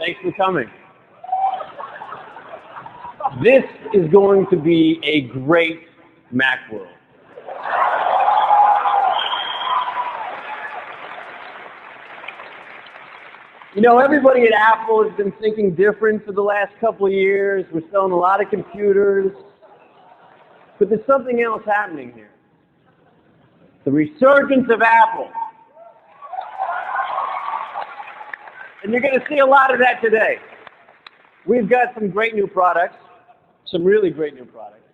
Thanks for coming. This is going to be a great Macworld. You know, everybody at Apple has been thinking different for the last couple of years. We're selling a lot of computers. But there's something else happening here. The resurgence of Apple. And you're going to see a lot of that today. We've got some great new products. Some really great new products.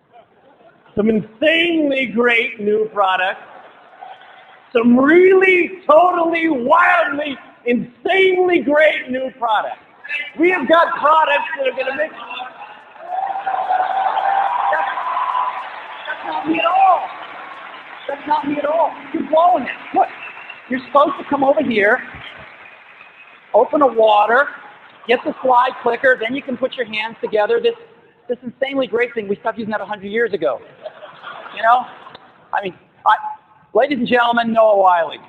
Some insanely great new products. Some really, totally, wildly, insanely great new products. We have got products that are going to make... That's not me at all. That's not me at all. You're blowing it. Look, you're supposed to come over here, open a water, get the slide clicker, then you can put your hands together. This insanely great thing, we stopped using that 100 years ago. You know? I mean, ladies and gentlemen, Noah Wiley.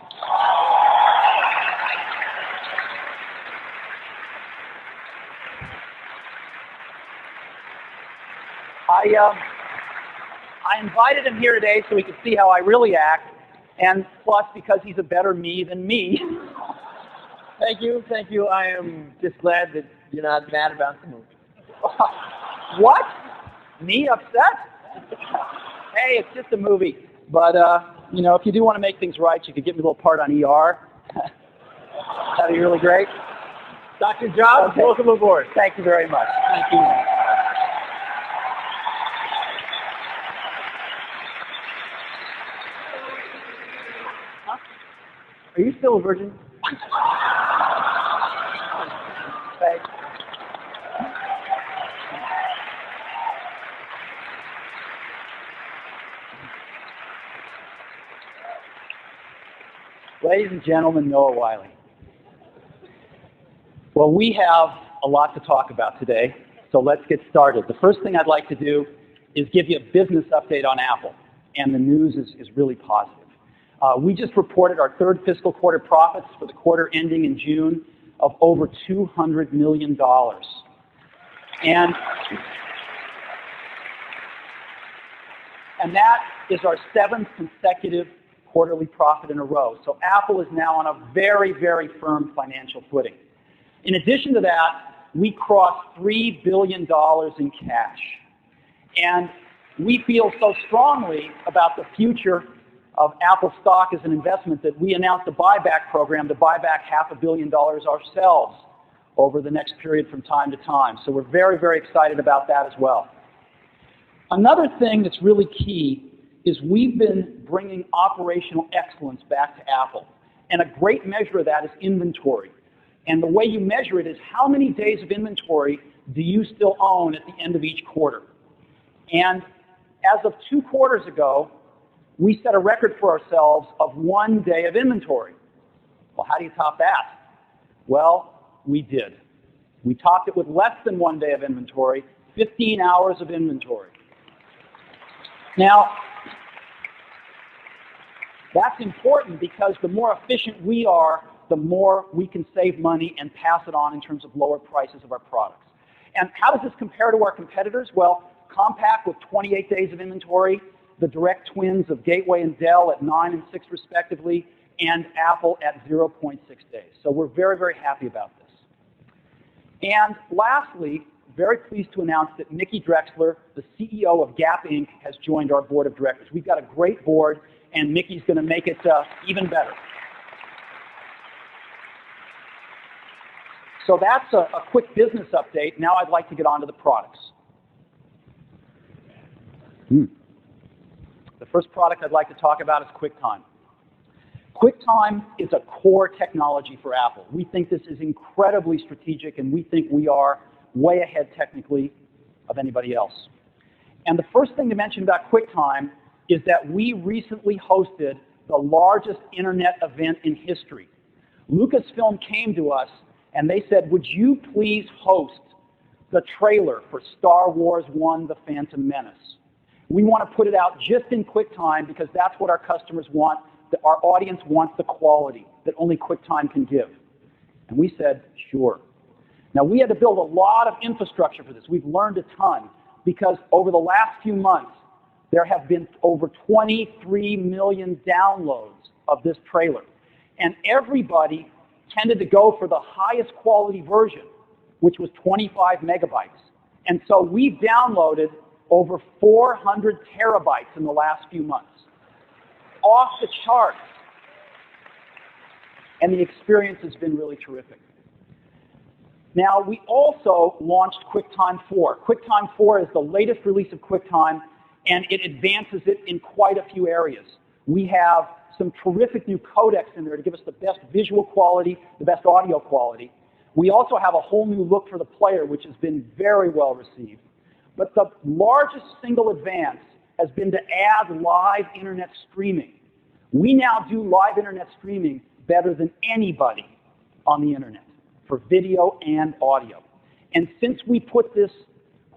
I invited him here today so he could see how I really act, and plus because he's a better me than me. Thank you, thank you. I am just glad that you're not mad about the movie. What? Me upset? Hey, it's just a movie. But, you know, if you do want to make things right, you could give me a little part on ER. That'd be really great. Dr. Jobs, okay. Welcome aboard. Thank you very much. Thank you. Huh? Are you still a virgin? Thanks. Ladies and gentlemen, Noah Wiley. Well, we have a lot to talk about today, so let's get started. The first thing I'd like to do is give you a business update on Apple, and the news is really positive. We just reported our third fiscal quarter profits for the quarter ending in June of over $200 million. And that is our 7th consecutive quarterly profit in a row. So Apple is now on a very, very firm financial footing. In addition to that, we crossed $3 billion in cash. And we feel so strongly about the future of Apple stock as an investment that we announced a buyback program to buy back $500 million ourselves over the next period from time to time. So we're very, very excited about that as well. Another thing that's really key is we've been bringing operational excellence back to Apple. And a great measure of that is inventory. And the way you measure it is how many days of inventory do you still own at the end of each quarter. And as of 2 quarters ago, we set a record for ourselves of 1 day of inventory. Well, how do you top that? Well, we did. We topped it with less than 1 day of inventory, 15 hours of inventory. Now, that's important because the more efficient we are, the more we can save money and pass it on in terms of lower prices of our products. And how does this compare to our competitors? Well, Compaq with 28 days of inventory, the direct twins of Gateway and Dell at 9 and 6 respectively, and Apple at 0.6 days. So we're very, very happy about this. And lastly, very pleased to announce that Mickey Drexler, the CEO of Gap Inc., has joined our board of directors. We've got a great board, and Mickey's going to make it even better. So that's a quick business update. Now I'd like to get on to the products. The first product I'd like to talk about is QuickTime. QuickTime is a core technology for Apple. We think this is incredibly strategic, and we think we are way ahead technically of anybody else. And the first thing to mention about QuickTime is that we recently hosted the largest internet event in history. Lucasfilm came to us and they said, would you please host the trailer for Star Wars I: The Phantom Menace? We want to put it out just in QuickTime because that's what our customers want. That our audience wants the quality that only QuickTime can give. And we said, sure. Now, we had to build a lot of infrastructure for this. We've learned a ton because over the last few months, there have been over 23 million downloads of this trailer. And everybody tended to go for the highest quality version, which was 25 megabytes. And so we've downloaded over 400 terabytes in the last few months. Off the charts. And the experience has been really terrific. Now, we also launched QuickTime 4. QuickTime 4 is the latest release of QuickTime, and it advances it in quite a few areas. We have some terrific new codecs in there to give us the best visual quality, the best audio quality. We also have a whole new look for the player, which has been very well received. But the largest single advance has been to add live internet streaming. We now do live internet streaming better than anybody on the internet for video and audio. And since we put this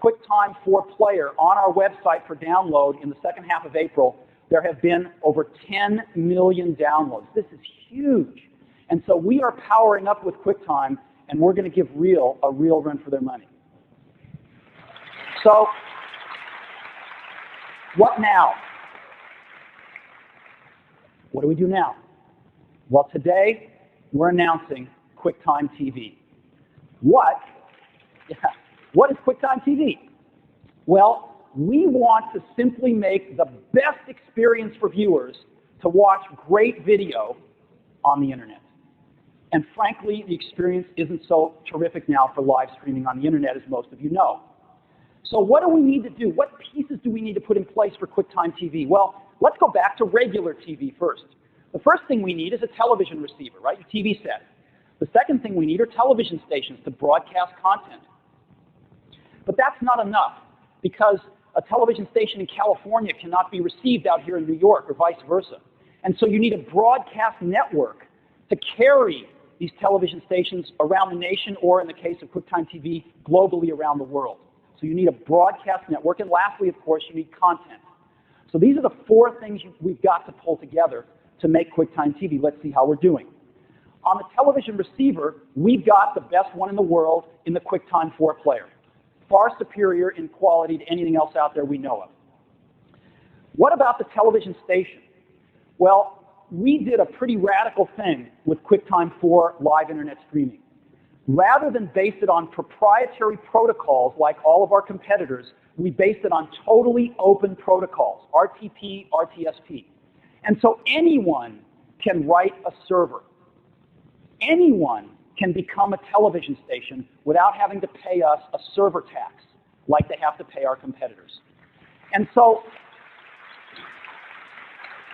QuickTime 4 player on our website for download in the second half of April, there have been over 10 million downloads. This is huge. And so we are powering up with QuickTime, and we're going to give a real run for their money. So, what now? What do we do now? Well, today, we're announcing QuickTime TV. What is QuickTime TV? Well, we want to simply make the best experience for viewers to watch great video on the internet. And frankly, the experience isn't so terrific now for live streaming on the internet, as most of you know. So what do we need to do? What pieces do we need to put in place for QuickTime TV? Well, let's go back to regular TV first. The first thing we need is a television receiver, right? Your TV set. The second thing we need are television stations to broadcast content. But that's not enough, because a television station in California cannot be received out here in New York or vice versa. And so you need a broadcast network to carry these television stations around the nation, or in the case of QuickTime TV, globally around the world. So you need a broadcast network. And lastly, of course, you need content. So these are the four things we've got to pull together to make QuickTime TV. Let's see how we're doing. On the television receiver, we've got the best one in the world in the QuickTime 4 player. Far superior in quality to anything else out there we know of. What about the television station? Well, we did a pretty radical thing with QuickTime 4 live internet streaming. Rather than base it on proprietary protocols like all of our competitors, we based it on totally open protocols, RTP, RTSP. And so anyone can write a server. Anyone can become a television station without having to pay us a server tax like they have to pay our competitors. And so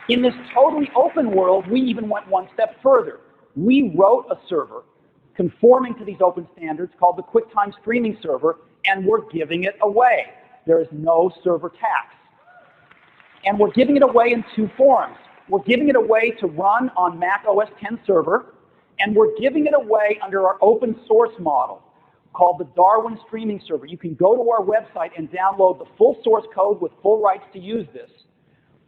in this totally open world, we even went one step further. We wrote a server conforming to these open standards called the QuickTime Streaming Server, and we're giving it away. There is no server tax. And we're giving it away in two forms. We're giving it away to run on Mac OS X server, and we're giving it away under our open source model called the Darwin Streaming Server. You can go to our website and download the full source code with full rights to use this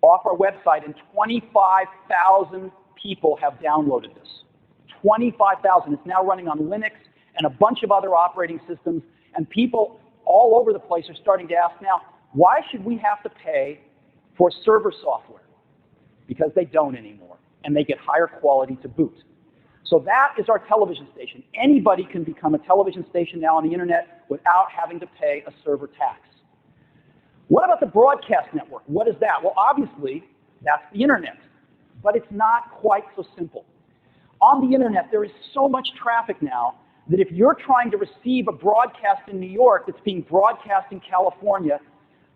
off our website, and 25,000 people have downloaded this. 25,000. It's now running on Linux and a bunch of other operating systems, and people all over the place are starting to ask now, why should we have to pay for server software? Because they don't anymore, and they get higher quality to boot. So that is our television station. Anybody can become a television station now on the internet without having to pay a server tax. What about the broadcast network? What is that? Well, obviously, that's the internet. But it's not quite so simple. On the internet, there is so much traffic now that if you're trying to receive a broadcast in New York that's being broadcast in California,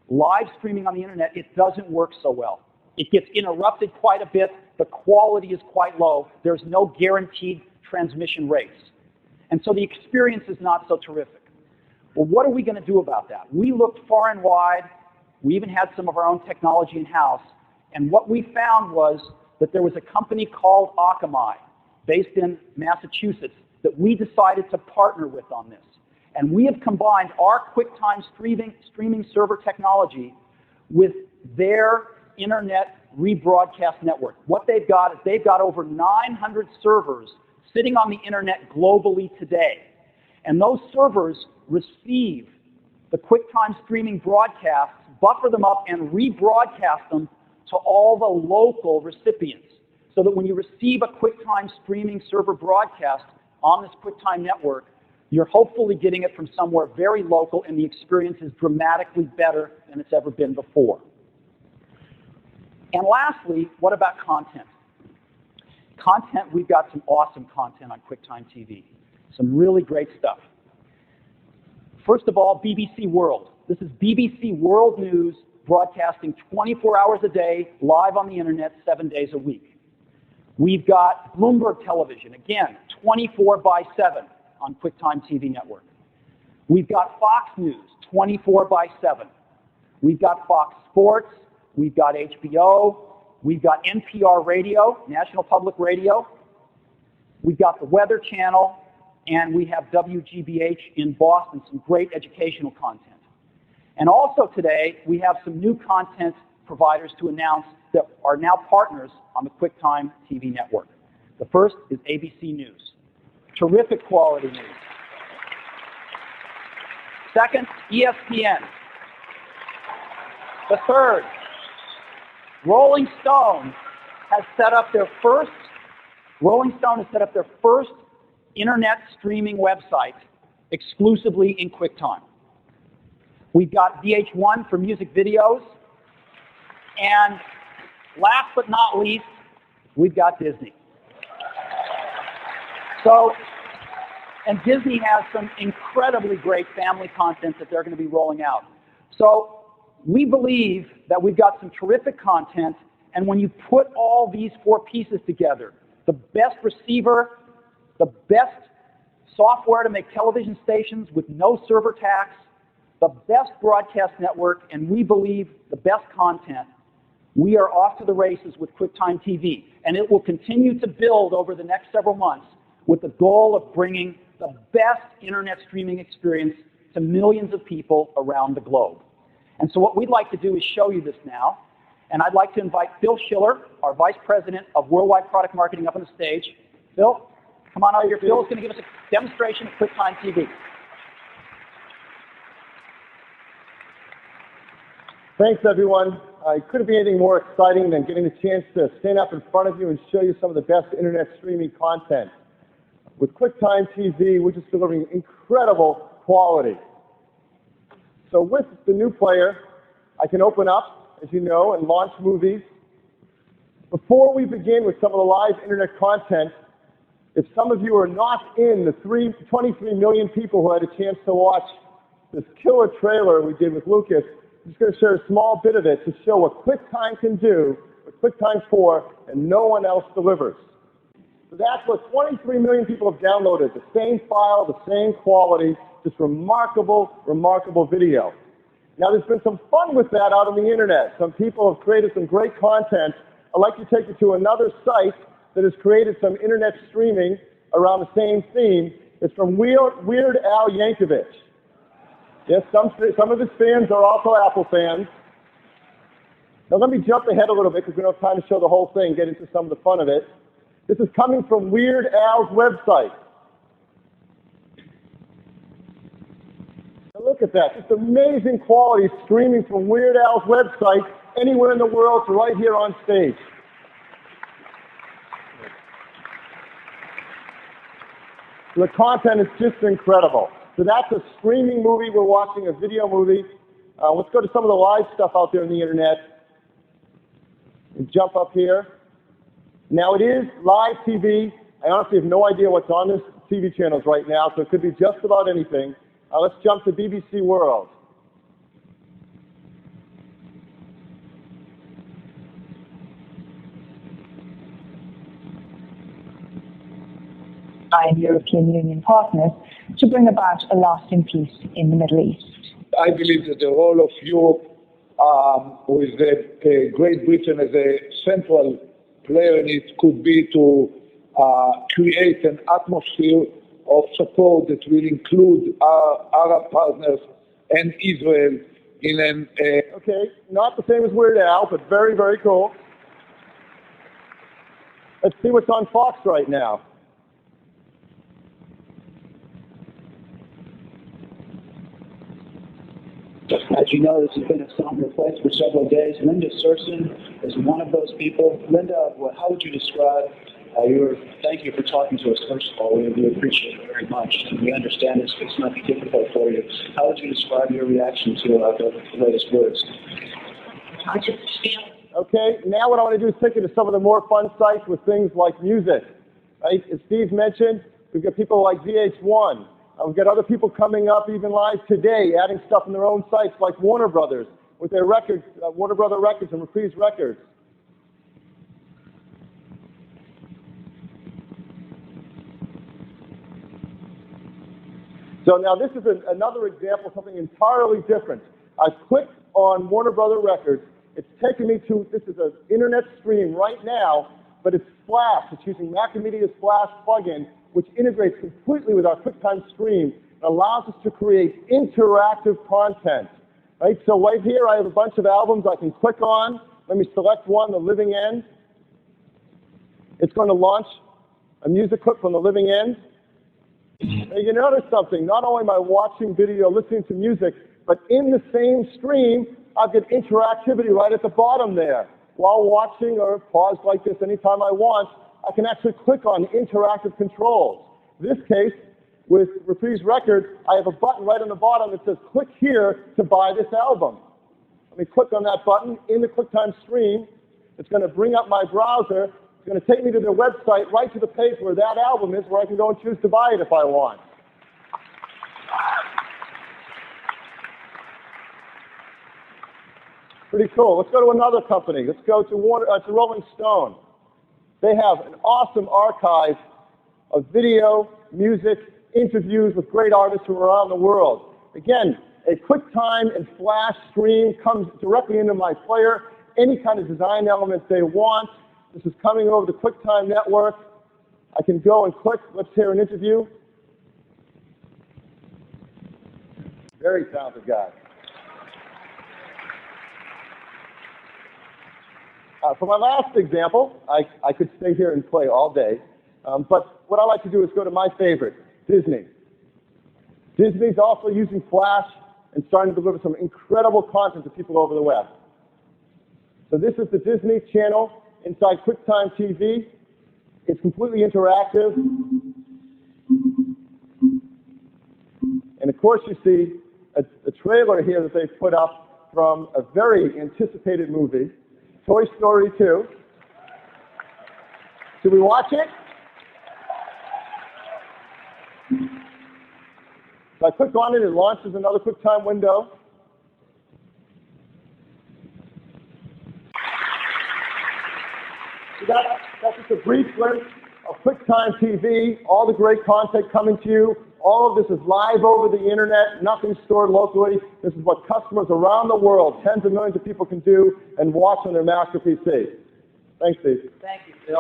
live streaming on the internet, it doesn't work so well. It gets interrupted quite a bit. The quality is quite low. There's no guaranteed transmission rates. And so the experience is not so terrific. Well, what are we going to do about that? We looked far and wide. We even had some of our own technology in-house. And what we found was that there was a company called Akamai, based in Massachusetts, that we decided to partner with on this. And we have combined our QuickTime streaming server technology with their internet rebroadcast network. What they've got is they've got over 900 servers sitting on the internet globally today. And those servers receive the QuickTime streaming broadcasts, buffer them up, and rebroadcast them to all the local recipients. So that when you receive a QuickTime streaming server broadcast on this QuickTime network, you're hopefully getting it from somewhere very local, and the experience is dramatically better than it's ever been before. And lastly, what about content? Content, we've got some awesome content on QuickTime TV. Some really great stuff. First of all, BBC World. This is BBC World News broadcasting 24 hours a day, live on the internet, 7 days a week. We've got Bloomberg Television, again, 24/7 on QuickTime TV network. We've got Fox News, 24/7. We've got Fox Sports. We've got HBO. We've got NPR Radio, National Public Radio. We've got the Weather Channel. And we have WGBH in Boston, some great educational content. And also today, we have some new content providers to announce that are now partners on the QuickTime TV network. The first is ABC News. Terrific quality news. Second, ESPN. The third, Rolling Stone has set up their first internet streaming website exclusively in QuickTime. We've got VH1 for music videos. And last but not least, we've got Disney. And Disney has some incredibly great family content that they're going to be rolling out. So we believe that we've got some terrific content, and when you put all these four pieces together, the best receiver, the best software to make television stations with no server tax, the best broadcast network, and we believe the best content, we are off to the races with QuickTime TV. And it will continue to build over the next several months with the goal of bringing the best internet streaming experience to millions of people around the globe. And so what we'd like to do is show you this now. And I'd like to invite Phil Schiller, our Vice President of Worldwide Product Marketing, up on the stage. Phil, come on out here. Phil is going to give us a demonstration of QuickTime TV. Thanks, everyone. It couldn't be anything more exciting than getting the chance to stand up in front of you and show you some of the best internet streaming content. With QuickTime TV, we're just delivering incredible quality. So with the new player, I can open up, as you know, and launch movies. Before we begin with some of the live internet content, if some of you are not in the 23 million people who had a chance to watch this killer trailer we did with Lucas, I'm just going to share a small bit of it to show what QuickTime can do with QuickTime 4 and no one else delivers. So that's what 23 million people have downloaded, the same file, the same quality, just remarkable, remarkable video. Now there's been some fun with that out on the internet. Some people have created some great content. I'd like to take you to another site that has created some internet streaming around the same theme. It's from Weird Al Yankovic. Yes, some of his fans are also Apple fans. Now let me jump ahead a little bit because we don't have time to show the whole thing, get into some of the fun of it. This is coming from Weird Al's website. Now look at that, just amazing quality streaming from Weird Al's website anywhere in the world to right here on stage. The content is just incredible. So that's a streaming movie we're watching, a video movie. Let's go to some of the live stuff out there on the internet. And jump up here. Now it is live TV. I honestly have no idea what's on this TV channels right now, so it could be just about anything. Let's jump to BBC World. And European Union partners to bring about a lasting peace in the Middle East. I believe that the role of Europe, with Great Britain as a central player in it, could be to create an atmosphere of support that will include our Arab partners and Israel in an... Okay, not the same as Weird Al, but very, very cool. Let's see what's on Fox right now. As you know, this has been a somber place for several days. Linda Surson is one of those people. Linda, how would you describe thank you for talking to us, first of all. We appreciate it very much. We understand it's not difficult for you. How would you describe your reaction to the latest words? Okay, now what I want to do is take you to some of the more fun sites with things like music. Right? As Steve mentioned, we've got people like VH1. We've got other people coming up even live today, adding stuff in their own sites like Warner Brothers with their records, Warner Brother Records and Reprise Records. So now this is another example of something entirely different. I've clicked on Warner Brother Records. It's taken me to, this is an internet stream right now, but it's Flash. It's using Macromedia's Flash plugin, which integrates completely with our QuickTime Stream and allows us to create interactive content. Right? So right here I have a bunch of albums I can click on. Let me select one, The Living End. It's going to launch a music clip from The Living End. And you notice something, not only am I watching video, listening to music, but in the same stream, I've got interactivity right at the bottom there. While watching or pause like this anytime I want, I can actually click on interactive controls. In this case, with Reprise Records, I have a button right on the bottom that says, click here to buy this album. Let me click on that button in the QuickTime Stream. It's going to bring up my browser. It's going to take me to their website, right to the page where that album is, where I can go and choose to buy it if I want. Pretty cool. Let's go to another company. Let's go to Rolling Stone. They have an awesome archive of video, music, interviews with great artists from around the world. Again, a QuickTime and Flash stream comes directly into my player. Any kind of design elements they want. This is coming over the QuickTime network. I can go and click. Let's hear an interview. Very talented guy. For my last example, I could stay here and play all day, but what I like to do is go to my favorite, Disney. Disney's also using Flash and starting to deliver some incredible content to people over the web. So this is the Disney Channel inside QuickTime TV. It's completely interactive. And of course you see a trailer here that they've put up from a very anticipated movie, Toy Story 2. Should we watch it? So I click on it, it launches another QuickTime window. So that's just a brief glimpse of QuickTime TV, all the great content coming to you. All of this is live over the internet, nothing stored locally. This is what customers around the world, tens of millions of people can do and watch on their Mac or PC. Thanks, Steve. Thank you, Phil.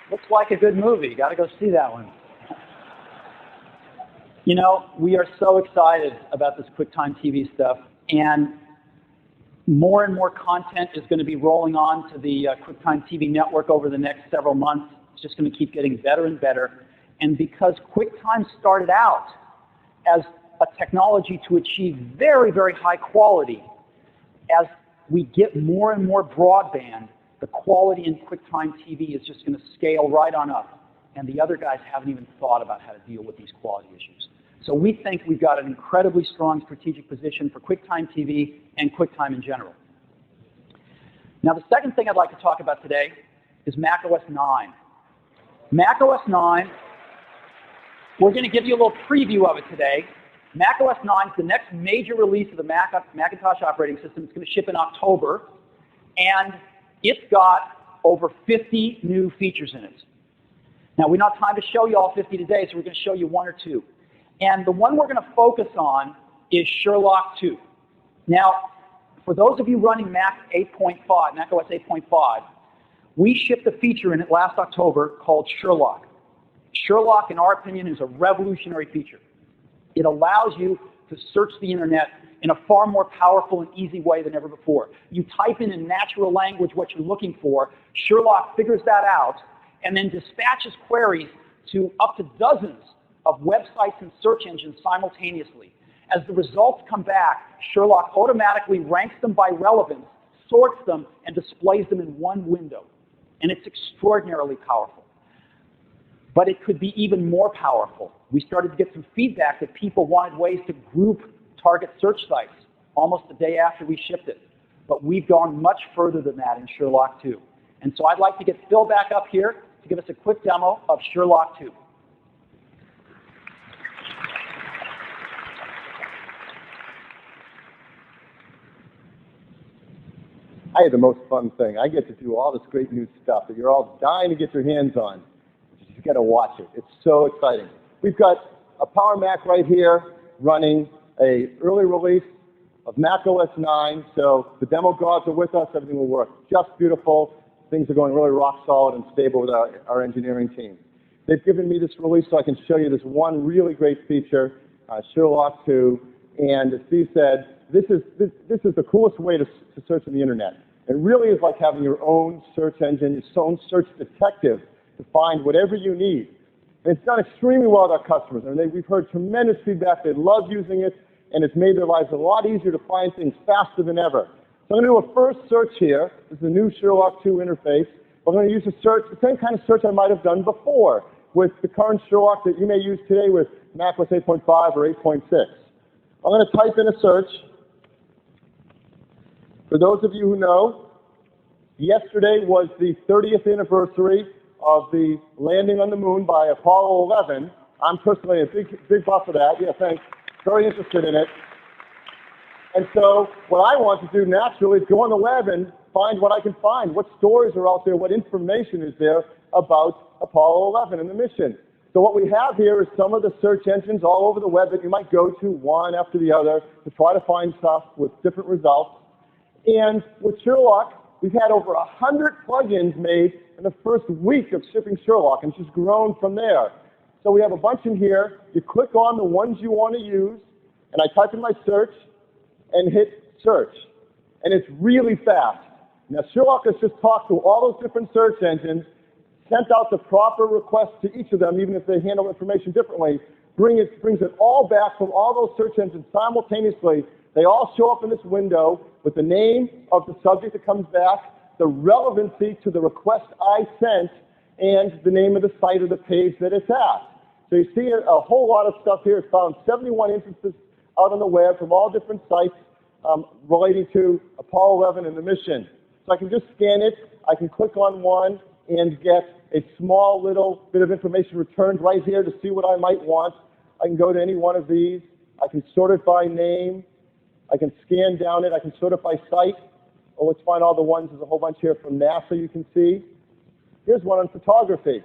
Looks like a good movie. Got to go see that one. You know, we are so excited about this QuickTime TV stuff, and more content is going to be rolling on to the QuickTime TV network over the next several months. It's just going to keep getting better and better. And because QuickTime started out as a technology to achieve very, very high quality, as we get more and more broadband, the quality in QuickTime TV is just going to scale right on up. And the other guys haven't even thought about how to deal with these quality issues. So we think we've got an incredibly strong strategic position for QuickTime TV and QuickTime in general. Now, the second thing I'd like to talk about today is macOS 9. macOS 9, we're going to give you a little preview of it today. macOS 9 is the next major release of the Macintosh operating system. It's going to ship in October, and it's got over 50 new features in it. Now, we don't have time to show you all 50 today, so we're going to show you one or two. And the one we're going to focus on is Sherlock 2. Now, for those of you running macOS 8.5, we shipped a feature in it last October called Sherlock. Sherlock, in our opinion, is a revolutionary feature. It allows you to search the internet in a far more powerful and easy way than ever before. You type in natural language what you're looking for, Sherlock figures that out, and then dispatches queries to up to dozens of websites and search engines simultaneously. As the results come back, Sherlock automatically ranks them by relevance, sorts them, and displays them in one window. And it's extraordinarily powerful. But it could be even more powerful. We started to get some feedback that people wanted ways to group target search sites almost the day after we shipped it. But we've gone much further than that in Sherlock 2. And so I'd like to get Phil back up here to give us a quick demo of Sherlock 2. I had the most fun thing. I get to do all this great new stuff that you're all dying to get your hands on. You got to watch it. It's so exciting. We've got a Power Mac right here running a early release of Mac OS 9. So the demo gods are with us. Everything will work just beautiful. Things are going really rock solid and stable with our engineering team. They've given me this release so I can show you this one really great feature, Sherlock 2. And as Steve said, this is the coolest way to search on the internet. It really is like having your own search engine, your own search detective to find whatever you need. And it's done extremely well with our customers. I mean, we've heard tremendous feedback. They love using it, and it's made their lives a lot easier to find things faster than ever. So I'm going to do a first search here. This is the new Sherlock 2 interface. I'm going to use a search, the same kind of search I might have done before with the current Sherlock that you may use today with macOS 8.5 or 8.6. I'm going to type in a search. For those of you who know, yesterday was the 30th anniversary of the landing on the moon by Apollo 11. I'm personally a big buff of that. Yeah, thanks. Very interested in it. And so what I want to do naturally is go on the web and find what I can find. What stories are out there? What information is there about Apollo 11 and the mission? So what we have here is some of the search engines all over the web that you might go to one after the other to try to find stuff with different results. And with Sherlock, we've had over 100 plugins made in the first week of shipping Sherlock, and it's just grown from there. So we have a bunch in here. You click on the ones you want to use, and I type in my search and hit search. And it's really fast. Now, Sherlock has just talked to all those different search engines, sent out the proper requests to each of them, even if they handle information differently, brings it all back from all those search engines simultaneously. They all show up in this window with the name of the subject that comes back, the relevancy to the request I sent, and the name of the site or the page that it's at. So you see a whole lot of stuff here. It's found 71 instances out on the web from all different sites relating to Apollo 11 and the mission. So I can just scan it. I can click on one and get a small little bit of information returned right here to see what I might want. I can go to any one of these. I can sort it by name. I can scan down it. I can sort it by site. Oh, let's find all the ones. There's a whole bunch here from NASA you can see. Here's one on photography.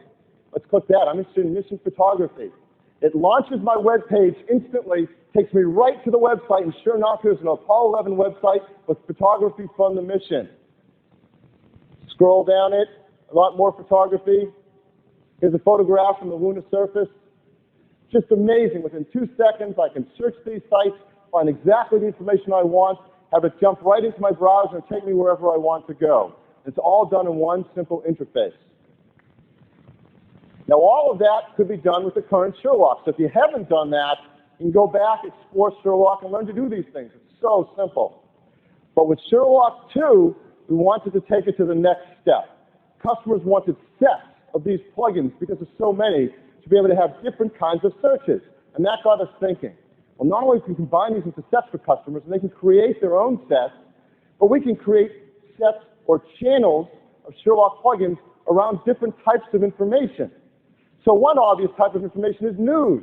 Let's click that. I'm interested in mission photography. It launches my web page instantly, takes me right to the website, and sure enough, here's an Apollo 11 website with photography from the mission. Scroll down it, a lot more photography. Here's a photograph from the lunar surface. Just amazing. Within 2 seconds, I can search these sites, find exactly the information I want, have it jump right into my browser and take me wherever I want to go. It's all done in one simple interface. Now, all of that could be done with the current Sherlock. So if you haven't done that, you can go back, explore Sherlock, and learn to do these things. It's so simple. But with Sherlock 2, we wanted to take it to the next step. Customers wanted sets of these plugins, because there's so many, to be able to have different kinds of searches. And that got us thinking. Well, not only can we combine these into sets for customers, and they can create their own sets, but we can create sets or channels of Sherlock plugins around different types of information. So one obvious type of information is news.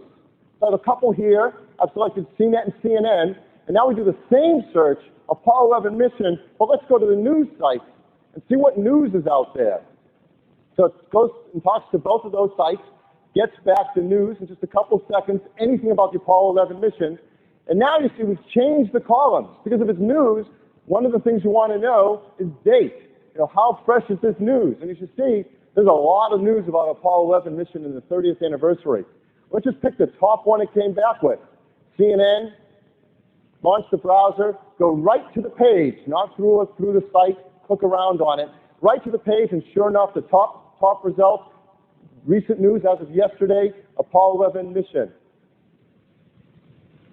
So I have a couple here. I've selected CNET and CNN, and now we do the same search, Apollo 11 mission. Well, let's go to the news sites and see what news is out there. So it goes and talks to both of those sites, gets back the news in just a couple seconds, anything about the Apollo 11 mission. And now you see we've changed the columns. Because if it's news, one of the things you want to know is date. You know, how fresh is this news? And you should see there's a lot of news about Apollo 11 mission in the 30th anniversary. Let's just pick the top one it came back with. CNN, launch the browser, go right to the page, not through the site, click around on it, right to the page, and sure enough, the top result, recent news as of yesterday, Apollo 11 mission.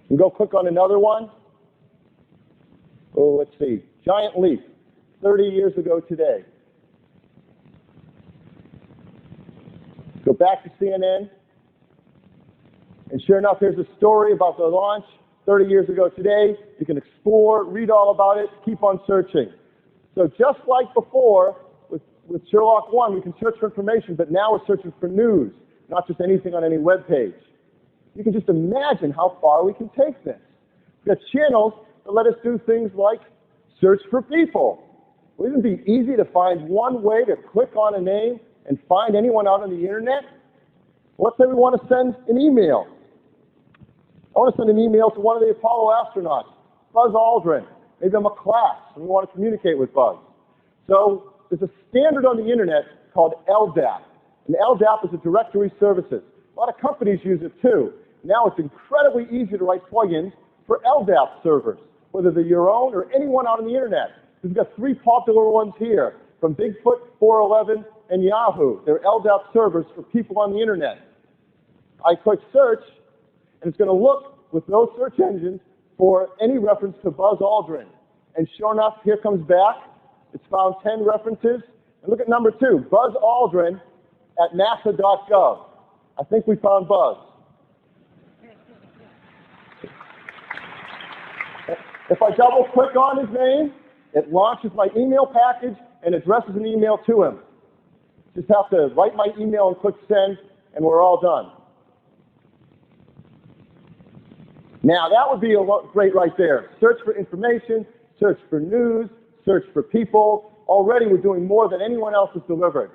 You can go click on another one. Oh, let's see. Giant leap, 30 years ago today. Go back to CNN. And sure enough, here's a story about the launch 30 years ago today. You can explore, read all about it, keep on searching. So just like before, with Sherlock 1, we can search for information, but now we're searching for news, not just anything on any web page. You can just imagine how far we can take this. We've got channels that let us do things like search for people. Wouldn't it be easy to find one way to click on a name and find anyone out on the internet? Let's say we want to send an email. I want to send an email to one of the Apollo astronauts, Buzz Aldrin. Maybe I'm a class and we want to communicate with Buzz. So there's a standard on the internet called LDAP. And LDAP is a directory services. A lot of companies use it too. Now it's incredibly easy to write plugins for LDAP servers, whether they're your own or anyone out on the internet. We've got 3 popular ones here, from Bigfoot, 411, and Yahoo. They're LDAP servers for people on the internet. I click search, and it's going to look with those search engines for any reference to Buzz Aldrin. And sure enough, here comes back. It's found 10 references. And look at number 2, Buzz Aldrin at nasa.gov. I think we found Buzz. If I double click on his name, it launches my email package and addresses an email to him. Just have to write my email and click send, and we're all done. Now that would be great right there. Search for information, search for news, search for people. Already we're doing more than anyone else has delivered.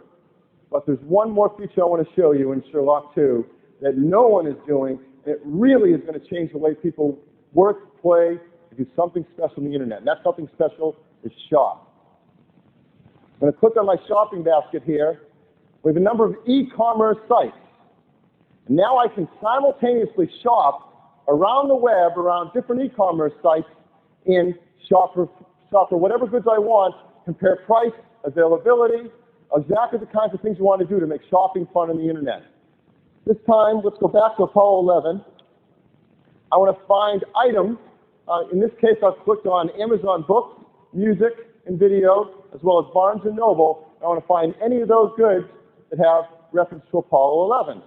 But there's one more feature I want to show you in Sherlock 2 that no one is doing, and it really is going to change the way people work, play, and do something special on the internet. And that something special is shop. I'm going to click on my shopping basket here. We have a number of e-commerce sites. And now I can simultaneously shop around the web, around different e-commerce sites, and shop for whatever goods I want, compare price, availability, exactly the kinds of things you want to do to make shopping fun on the internet. This time, let's go back to Apollo 11. I want to find items. In this case, I've clicked on Amazon Books, Music, and Video, as well as Barnes & Noble. I want to find any of those goods that have reference to Apollo 11.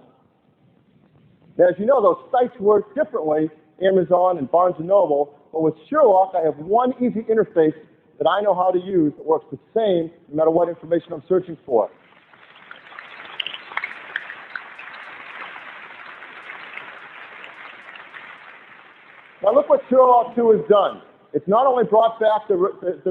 Now, as you know, those sites work differently, Amazon and Barnes & Noble, but with Sherlock, I have one easy interface that I know how to use that works the same no matter what information I'm searching for. Now look what Sherlock 2 has done. It's not only brought back the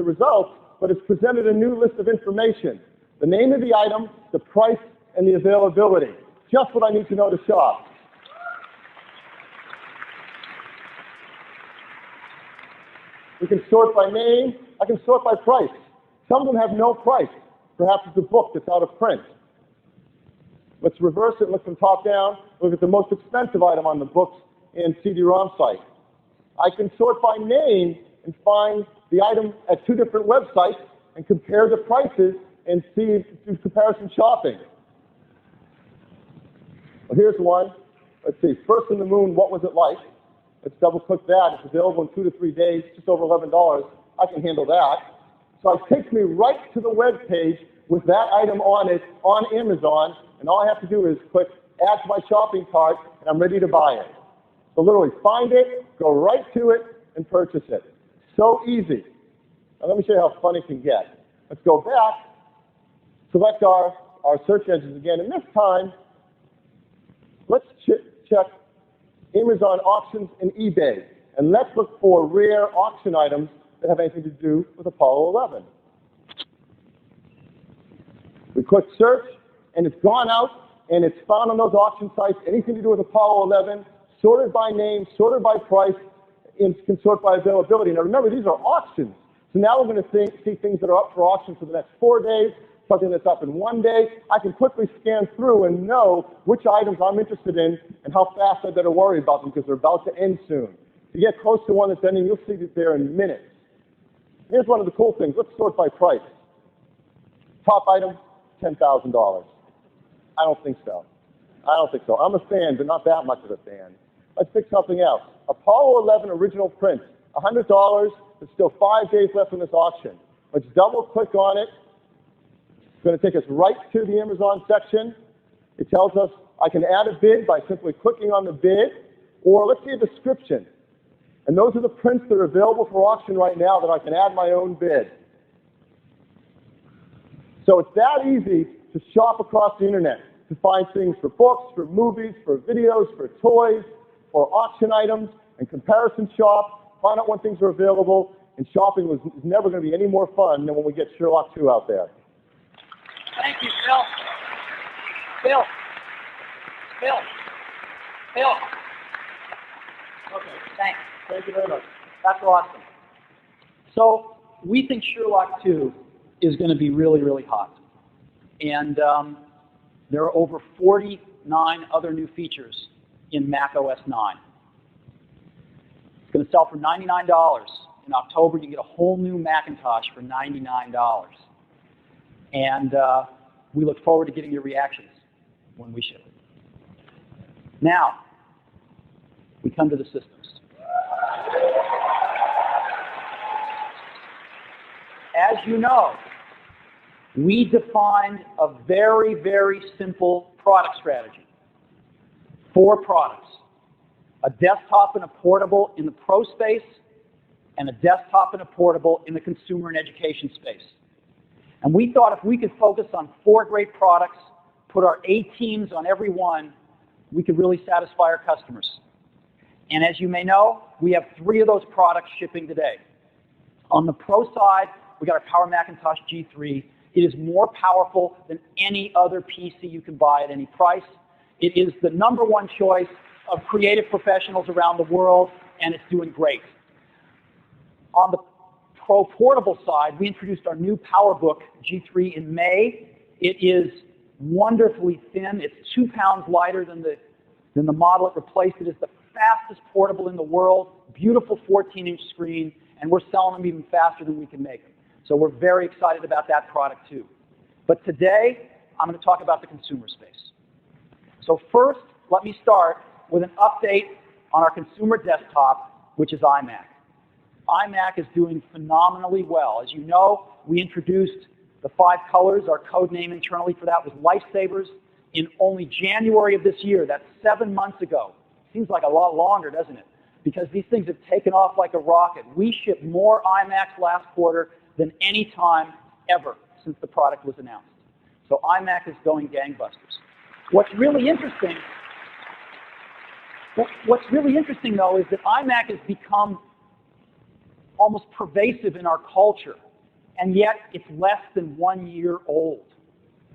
results, but it's presented a new list of information. The name of the item, the price, and the availability. Just what I need to know to shop. We can sort by name. I can sort by price. Some of them have no price. Perhaps it's a book that's out of print. Let's reverse it and look from top down. Look at the most expensive item on the books and CD-ROM site. I can sort by name and find the item at 2 different websites and compare the prices and do comparison shopping. Well, here's one. Let's see. First in the Moon, what was it like? Let's double click that. It's available in 2 to 3 days, just over $11. I can handle that. So it takes me right to the web page with that item on it on Amazon, and all I have to do is click add to my shopping cart, and I'm ready to buy it. So literally find it, go right to it, and purchase it. So easy. Now let me show you how fun it can get. Let's go back, select our search engines again, and this time, let's check Amazon auctions and eBay. And let's look for rare auction items that have anything to do with Apollo 11. We click search, and it's gone out, and it's found on those auction sites anything to do with Apollo 11, sorted by name, sorted by price, and can sort by availability. Now remember, these are auctions. So now we're going to see things that are up for auction for the next 4 days, something that's up in 1 day. I can quickly scan through and know which items I'm interested in and how fast I better worry about them because they're about to end soon. If you get close to one that's ending, you'll see it there in minutes. Here's one of the cool things. Let's sort by price. Top item, $10,000. I don't think so. I don't think so. I'm a fan, but not that much of a fan. Let's pick something else. Apollo 11 original print, $100. There's still 5 days left in this auction. Let's double click on it. It's going to take us right to the Amazon section. It tells us I can add a bid by simply clicking on the bid, or let's see a description. And those are the prints that are available for auction right now that I can add my own bid. So it's that easy to shop across the internet, to find things for books, for movies, for videos, for toys, for auction items, and comparison shop, find out when things are available, and shopping is never going to be any more fun than when we get Sherlock 2 out there. Thank you, Phil. Phil. Phil. Phil. Okay, thanks. Thank you very much. That's awesome. So we think Sherlock 2 is going to be really, really hot. And there are over 49 other new features in Mac OS 9. It's going to sell for $99. In October, you get a whole new Macintosh for $99. And we look forward to getting your reactions when we ship it. Now, we come to the systems. As you know, we defined a very, very simple product strategy. 4 products. A desktop and a portable in the pro space, and a desktop and a portable in the consumer and education space. And we thought if we could focus on 4 great products, put our A teams on every one, we could really satisfy our customers. And as you may know, we have 3 of those products shipping today. On the pro side, we got our Power Macintosh G3. It is more powerful than any other PC you can buy at any price. It is the #1 choice of creative professionals around the world, and it's doing great. On the Pro portable side, we introduced our new PowerBook G3 in May. It is wonderfully thin. It's 2 pounds lighter than the model it replaced. It is the fastest portable in the world, beautiful 14-inch screen, and we're selling them even faster than we can make them. So we're very excited about that product too. But today, I'm going to talk about the consumer space. So first, let me start with an update on our consumer desktop, which is iMac. iMac is doing phenomenally well. As you know, we introduced the 5 colors. Our code name internally for that was Lifesavers. In only January of this year, that's 7 months ago. Seems like a lot longer, doesn't it? Because these things have taken off like a rocket. We shipped more iMacs last quarter than any time ever since the product was announced. So iMac is going gangbusters. What's really interesting, though, is that iMac has become almost pervasive in our culture, and yet it's less than 1 year old.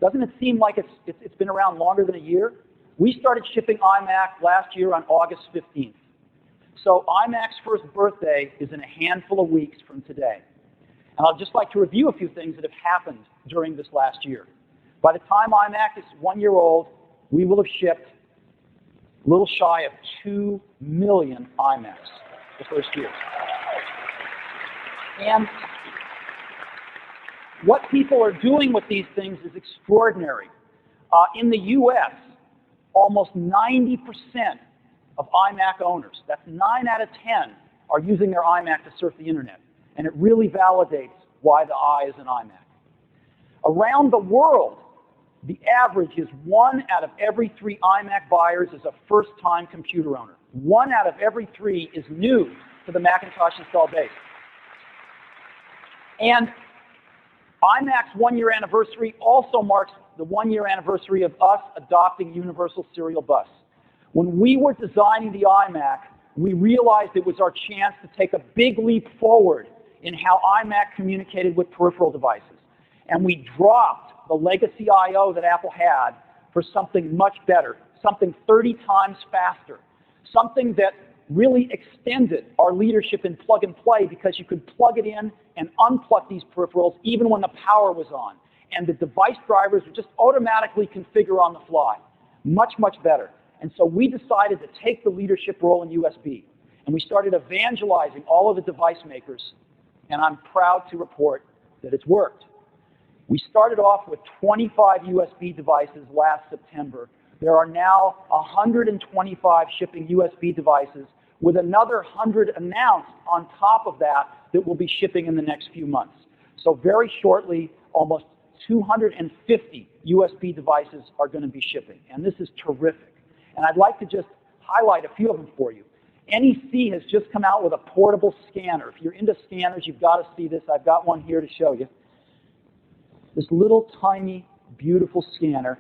Doesn't it seem like it's been around longer than a year? We started shipping iMac last year on August 15th. So iMac's first birthday is in a handful of weeks from today. And I'd just like to review a few things that have happened during this last year. By the time iMac is 1 year old, we will have shipped a little shy of 2 million iMacs the first year. And what people are doing with these things is extraordinary. In the US, almost 90% of iMac owners, that's 9 out of 10, are using their iMac to surf the internet. And it really validates why the I is an iMac. Around the world, the average is 1 out of every 3 iMac buyers is a first-time computer owner. 1 out of every 3 is new to the Macintosh install base. And iMac's 1-year anniversary also marks the 1-year anniversary of us adopting Universal Serial Bus. When we were designing the iMac, we realized it was our chance to take a big leap forward in how iMac communicated with peripheral devices. And we dropped the legacy I/O that Apple had for something much better, something 30 times faster, something that really extended our leadership in plug and play because you could plug it in and unplug these peripherals even when the power was on. And the device drivers would just automatically configure on the fly. Much, much better. And so we decided to take the leadership role in USB. And we started evangelizing all of the device makers. And I'm proud to report that it's worked. We started off with 25 USB devices last September. There are now 125 shipping USB devices, with another 100 announced on top of that that will be shipping in the next few months. So very shortly, almost 250 USB devices are going to be shipping, and this is terrific. And I'd like to just highlight a few of them for you. NEC has just come out with a portable scanner. If you're into scanners, you've got to see this. I've got one here to show you. This little tiny, beautiful scanner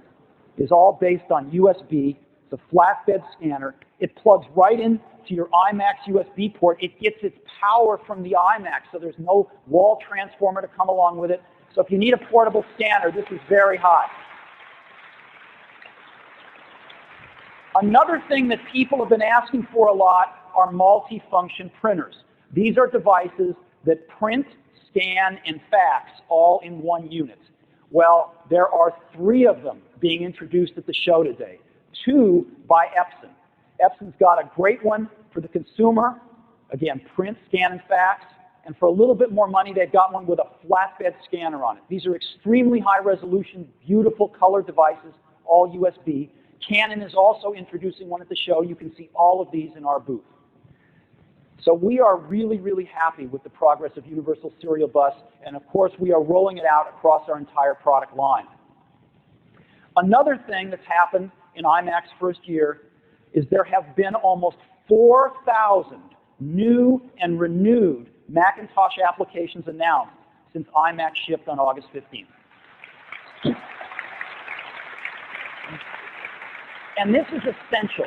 is all based on USB. It's a flatbed scanner. It plugs right into your iMac's USB port. It gets its power from the iMac, so there's no wall transformer to come along with it. So if you need a portable scanner, this is very hot. Another thing that people have been asking for a lot are multi-function printers. These are devices that print, scan, and fax all in one unit. Well, there are 3 of them being introduced at the show today. 2 by Epson. Epson's got a great one for the consumer. Again, print, scan, and fax. And for a little bit more money, they've got one with a flatbed scanner on it. These are extremely high resolution, beautiful color devices, all USB. Canon is also introducing one at the show. You can see all of these in our booth. So we are really, really happy with the progress of Universal Serial Bus, and of course we are rolling it out across our entire product line. Another thing that's happened in iMac's first year is there have been almost 4,000 new and renewed Macintosh applications announced since iMac shipped on August 15th. And this is essential.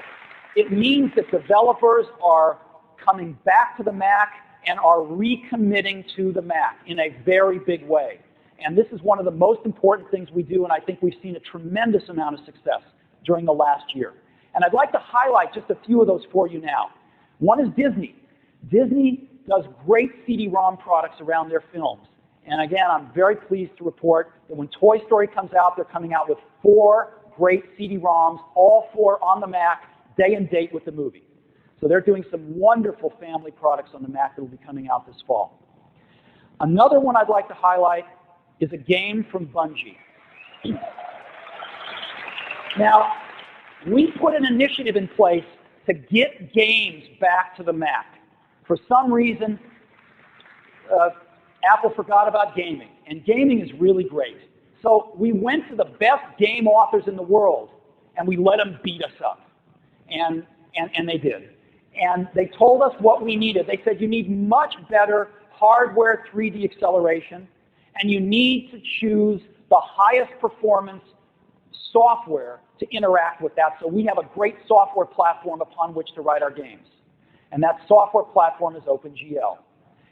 It means that developers are coming back to the Mac and are recommitting to the Mac in a very big way. And this is one of the most important things we do, and I think we've seen a tremendous amount of success during the last year. And I'd like to highlight just a few of those for you now. One is Disney. Disney does great CD-ROM products around their films. And again, I'm very pleased to report that when Toy Story comes out, they're coming out with 4 great CD-ROMs, all 4 on the Mac, day and date with the movie. So they're doing some wonderful family products on the Mac that will be coming out this fall. Another one I'd like to highlight is a game from Bungie. Now, we put an initiative in place to get games back to the Mac. For some reason, Apple forgot about gaming, and gaming is really great. So we went to the best game authors in the world, and we let them beat us up. And they did. And they told us what we needed. They said you need much better hardware 3D acceleration, and you need to choose the highest performance software to interact with that. So we have a great software platform upon which to write our games. And that software platform is OpenGL.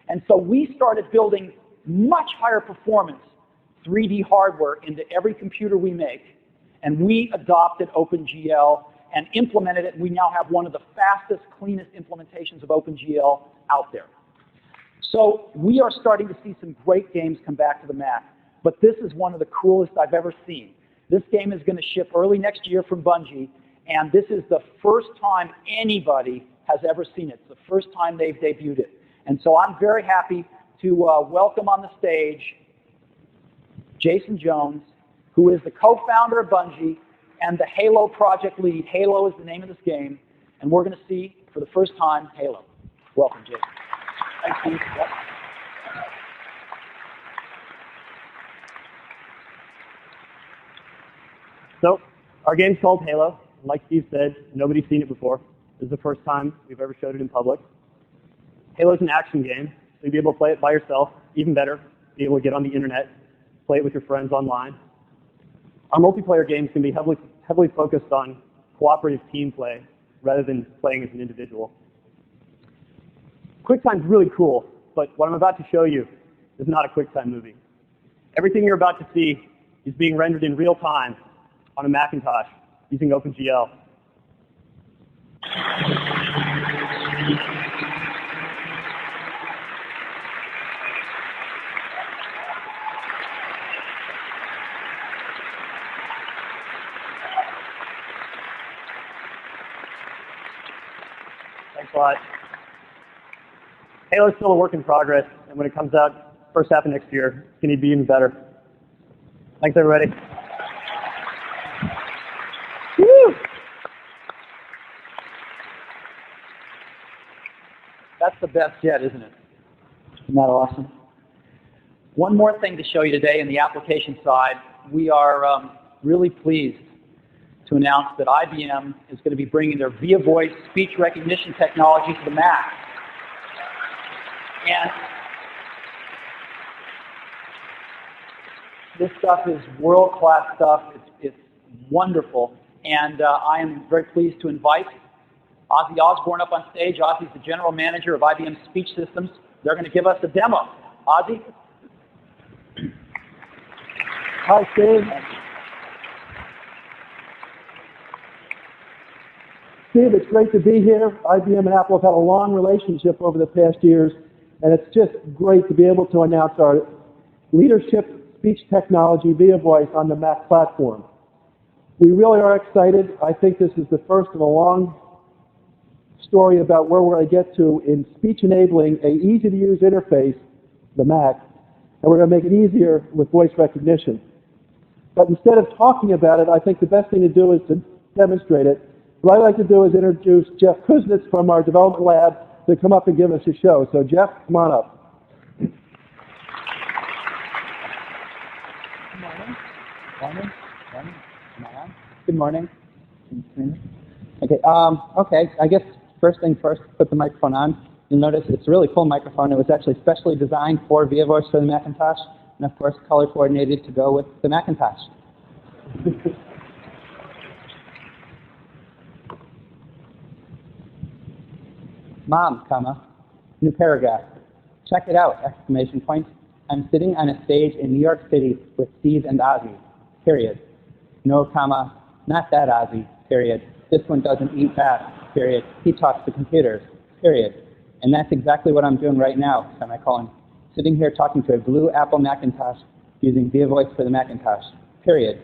And so we started building much higher performance 3D hardware into every computer we make, and we adopted OpenGL and implemented it. We now have one of the fastest, cleanest implementations of OpenGL out there. So we are starting to see some great games come back to the Mac, but this is one of the coolest I've ever seen. This game is going to ship early next year from Bungie, and this is the first time anybody has ever seen it. It's the first time they've debuted it. And so I'm very happy to welcome on the stage Jason Jones, who is the co-founder of Bungie and the Halo project lead. Halo is the name of this game, and we're going to see, for the first time, Halo. Welcome, Jason. Thanks, Steve. Yep. So, our game's called Halo. Like Steve said, nobody's seen it before. This is the first time we've ever showed it in public. Halo's an action game, so you'll be able to play it by yourself, even better, be able to get on the internet, play it with your friends online. Our multiplayer games can be heavily focused on cooperative team play rather than playing as an individual. QuickTime's really cool, but what I'm about to show you is not a QuickTime movie. Everything you're about to see is being rendered in real time on a Macintosh using OpenGL. Thanks a lot. Halo's still a work in progress, and when it comes out first half of next year, it's going to be even better. Thanks, everybody. Woo! That's the best yet, isn't it? Isn't that awesome? One more thing to show you today in the application side. We are really pleased to announce that IBM is going to be bringing their VIA Voice speech recognition technology to the Mac. And this stuff is world-class stuff. It's wonderful. And I am very pleased to invite Ozzy Osbourne up on stage. Ozzy's the general manager of IBM Speech Systems. They're going to give us a demo. Ozzy? Hi, Steve. Steve, it's great to be here. IBM and Apple have had a long relationship over the past years, and it's just great to be able to announce our leadership speech technology VIA Voice on the Mac platform. We really are excited. I think this is the first of a long story about where we're going to get to in speech enabling a easy-to-use interface, the Mac, and we're going to make it easier with voice recognition. But instead of talking about it, I think the best thing to do is to demonstrate it. What I'd like to do is introduce Jeff Kuznets from our development lab to come up and give us a show. So Jeff, come on up. Good morning. Okay, okay, I guess first thing first, put the microphone on. You'll notice it's a really cool microphone. It was actually specially designed for VIA Voice for the Macintosh, and of course color coordinated to go with the Macintosh. Mom, comma, new paragraph. Check it out, exclamation point. I'm sitting on a stage in New York City with Steve and Ozzy, period. No, comma, not that Ozzy, period. This one doesn't eat that, period. He talks to computers, period. And that's exactly what I'm doing right now, semicolon. Sitting here talking to a blue Apple Macintosh using VIA Voice for the Macintosh, period.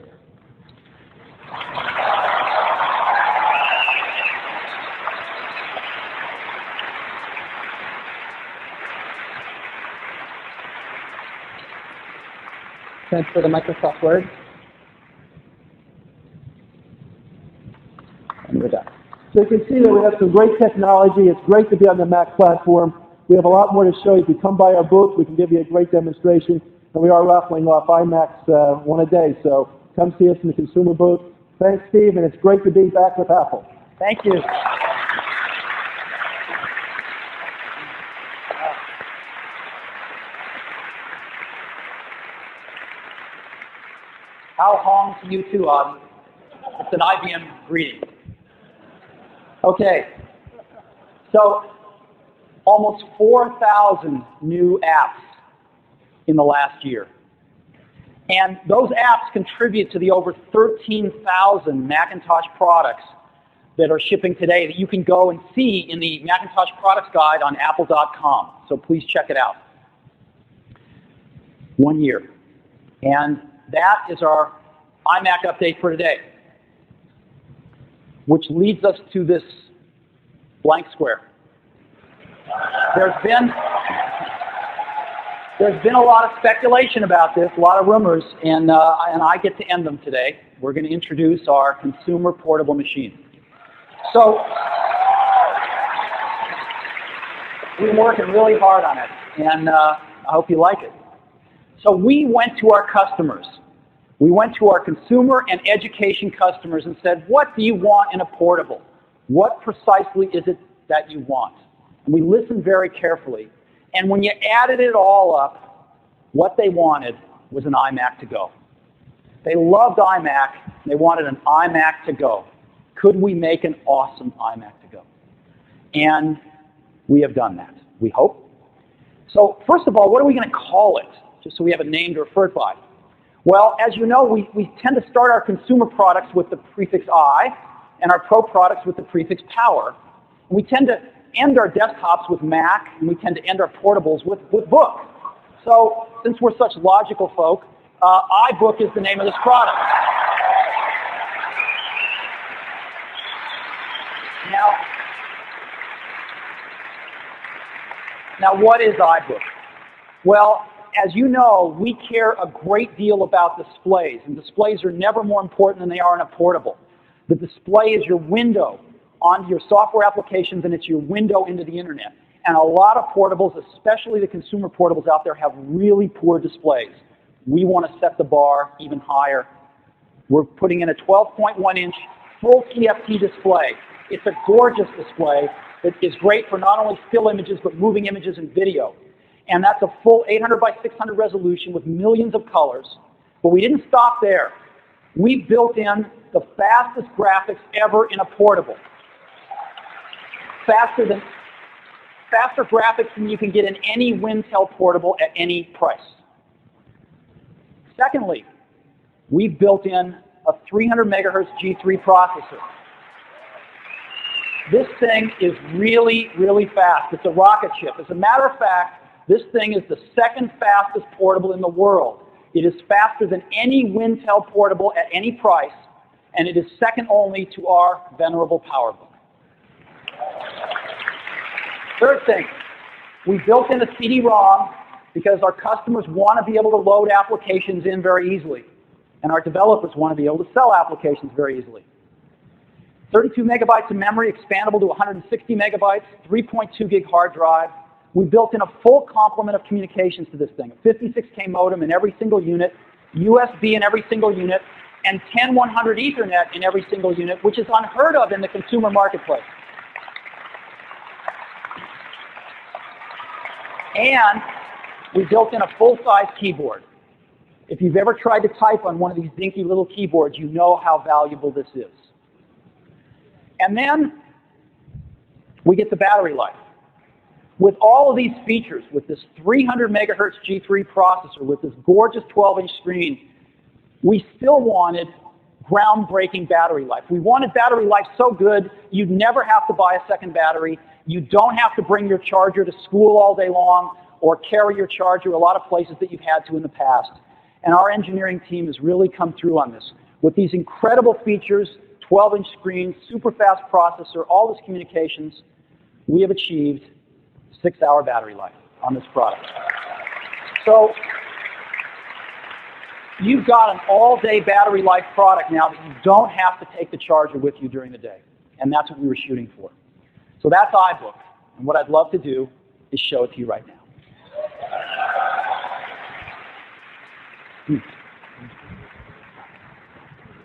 Transfer to Microsoft Word. And we're done. So you can see that we have some great technology. It's great to be on the Mac platform. We have a lot more to show you. If you come by our booth, we can give you a great demonstration. And we are raffling off iMacs one a day. So come see us in the consumer booth. Thanks, Steve, and it's great to be back with Apple. Thank you. How hong to you too, Ozzy. It's an IBM greeting. Okay. So, almost 4,000 new apps in the last year. And those apps contribute to the over 13,000 Macintosh products that are shipping today that you can go and see in the Macintosh Products Guide on apple.com. So please check it out. 1 year. And that is our iMac update for today, which leads us to this blank square. There's been a lot of speculation about this, a lot of rumors, and I get to end them today. We're going to introduce our consumer portable machine. So we've been working really hard on it, and I hope you like it. So we went to our customers. We went to our consumer and education customers and said, what do you want in a portable? What precisely is it that you want? And we listened very carefully. And when you added it all up, what they wanted was an iMac to go. They loved iMac. They wanted an iMac to go. Could we make an awesome iMac to go? And we have done that, we hope. So first of all, what are we going to call it? Just so we have a name to refer it by. Well, as you know, we tend to start our consumer products with the prefix I, and our pro products with the prefix power. We tend to end our desktops with Mac, and we tend to end our portables with book. So since we're such logical folk, iBook is the name of this product. Now what is iBook? Well, as you know, we care a great deal about displays, and displays are never more important than they are in a portable. The display is your window onto your software applications, and it's your window into the internet. And a lot of portables, especially the consumer portables out there, have really poor displays. We want to set the bar even higher. We're putting in a 12.1-inch full TFT display. It's a gorgeous display that is great for not only still images, but moving images and video. And that's a full 800 by 600 resolution with millions of colors. But we didn't stop there. We built in the fastest graphics ever in a portable. Faster graphics than you can get in any Wintel portable at any price. Secondly, we've built in a 300 megahertz G3 processor. This thing is really, really fast. It's a rocket ship. As a matter of fact, this thing is the second fastest portable in the world. It is faster than any Wintel portable at any price, and it is second only to our venerable PowerBook. Third thing, we built in a CD-ROM because our customers want to be able to load applications in very easily, and our developers want to be able to sell applications very easily. 32 megabytes of memory, expandable to 160 megabytes, 3.2 gig hard drive. We built in a full complement of communications to this thing, a 56K modem in every single unit, USB in every single unit, and 10100 Ethernet in every single unit, which is unheard of in the consumer marketplace. And we built in a full-size keyboard. If you've ever tried to type on one of these dinky little keyboards, you know how valuable this is. And then we get the battery life. With all of these features, with this 300 megahertz G3 processor, with this gorgeous 12-inch screen, we still wanted groundbreaking battery life. We wanted battery life so good, you'd never have to buy a second battery. You don't have to bring your charger to school all day long or carry your charger a lot of places that you've had to in the past. And our engineering team has really come through on this. With these incredible features, 12-inch screen, super fast processor, all this communications, we have achieved 6-hour battery life on this product. So you've got an all-day battery life product now that you don't have to take the charger with you during the day. And that's what we were shooting for. So that's iBook. And what I'd love to do is show it to you right now.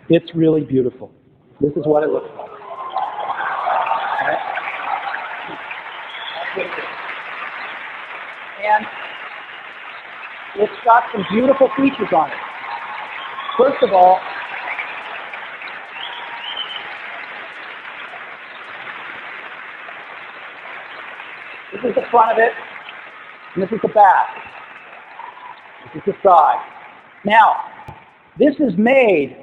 It's really beautiful. This is what it looks like. Okay. And it's got some beautiful features on it. First of all, this is the front of it, and this is the back. This is the side. Now, this is made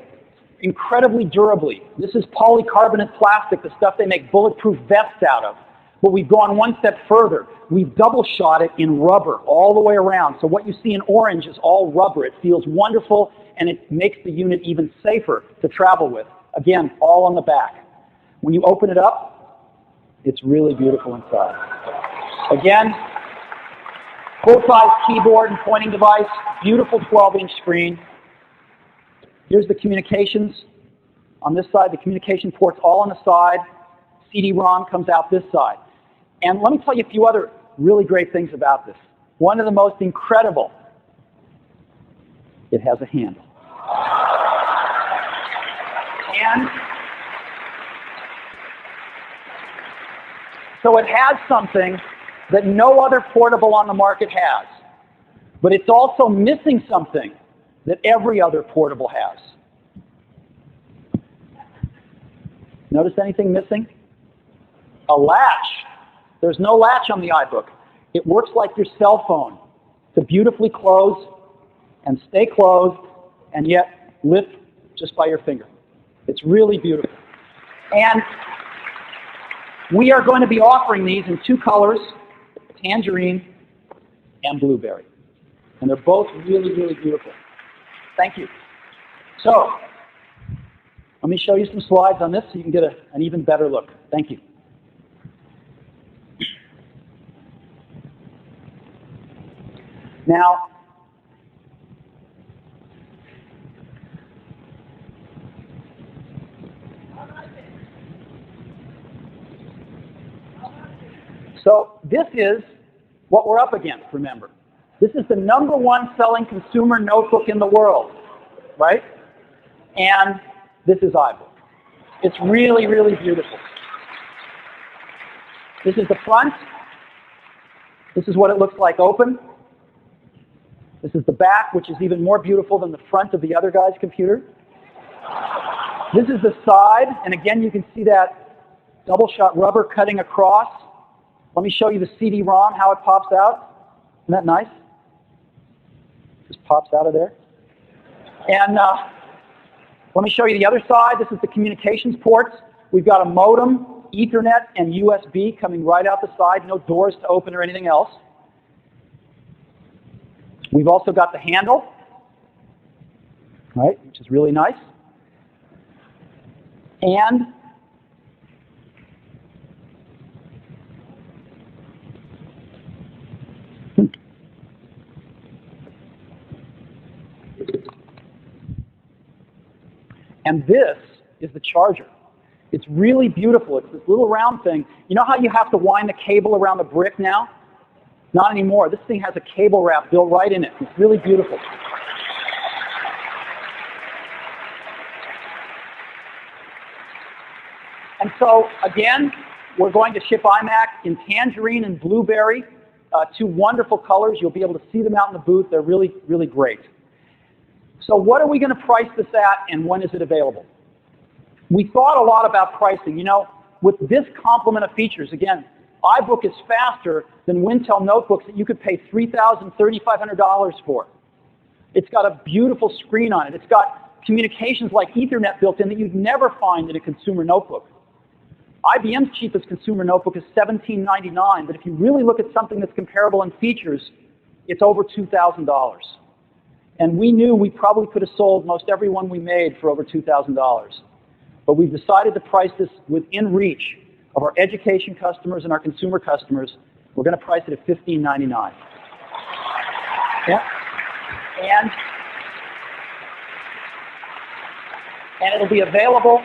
incredibly durably. This is polycarbonate plastic, the stuff they make bulletproof vests out of. But we've gone one step further. We've double shot it in rubber all the way around. So what you see in orange is all rubber. It feels wonderful, and it makes the unit even safer to travel with. Again, all on the back. When you open it up, it's really beautiful inside. Again, full-size keyboard and pointing device, beautiful 12-inch screen. Here's the communications. On this side, the communication port's all on the side. CD-ROM comes out this side. And let me tell you a few other really great things about this. One of the most incredible, it has a handle. And so it has something that no other portable on the market has. But it's also missing something that every other portable has. Notice anything missing? A latch. There's no latch on the iBook. It works like your cell phone to beautifully close and stay closed and yet lift just by your finger. It's really beautiful. And we are going to be offering these in 2 colors, tangerine and blueberry. And they're both really, really beautiful. Thank you. So, let me show you some slides on this so you can get an even better look. Thank you. Now, So this is what we're up against, remember. This is the #1 selling consumer notebook in the world, right? And this is iBook. It's really, really beautiful. This is the front. This is what it looks like open. This is the back, which is even more beautiful than the front of the other guy's computer. This is the side, and again, you can see that double-shot rubber cutting across. Let me show you the CD-ROM, how it pops out. Isn't that nice? Just pops out of there. And let me show you the other side. This is the communications ports. We've got a modem, Ethernet, and USB coming right out the side. No doors to open or anything else. We've also got the handle, right, which is really nice. And this is the charger. It's really beautiful. It's this little round thing. You know how you have to wind the cable around the brick now? Not anymore. This thing has a cable wrap built right in it. It's really beautiful. And so, again, we're going to ship iMac in tangerine and blueberry, 2 wonderful colors. You'll be able to see them out in the booth. They're really, really great. So what are we going to price this at, and when is it available? We thought a lot about pricing. You know, with this complement of features, again, iBook is faster than Wintel notebooks that you could pay $3,000, $3,500 for. It's got a beautiful screen on it. It's got communications like Ethernet built in that you'd never find in a consumer notebook. IBM's cheapest consumer notebook is $17.99, but if you really look at something that's comparable in features, it's over $2,000. And we knew we probably could have sold most every one we made for over $2,000. But we've decided to price this within reach of our education customers and our consumer customers. We're going to price it at $15.99. Yeah. And it'll be available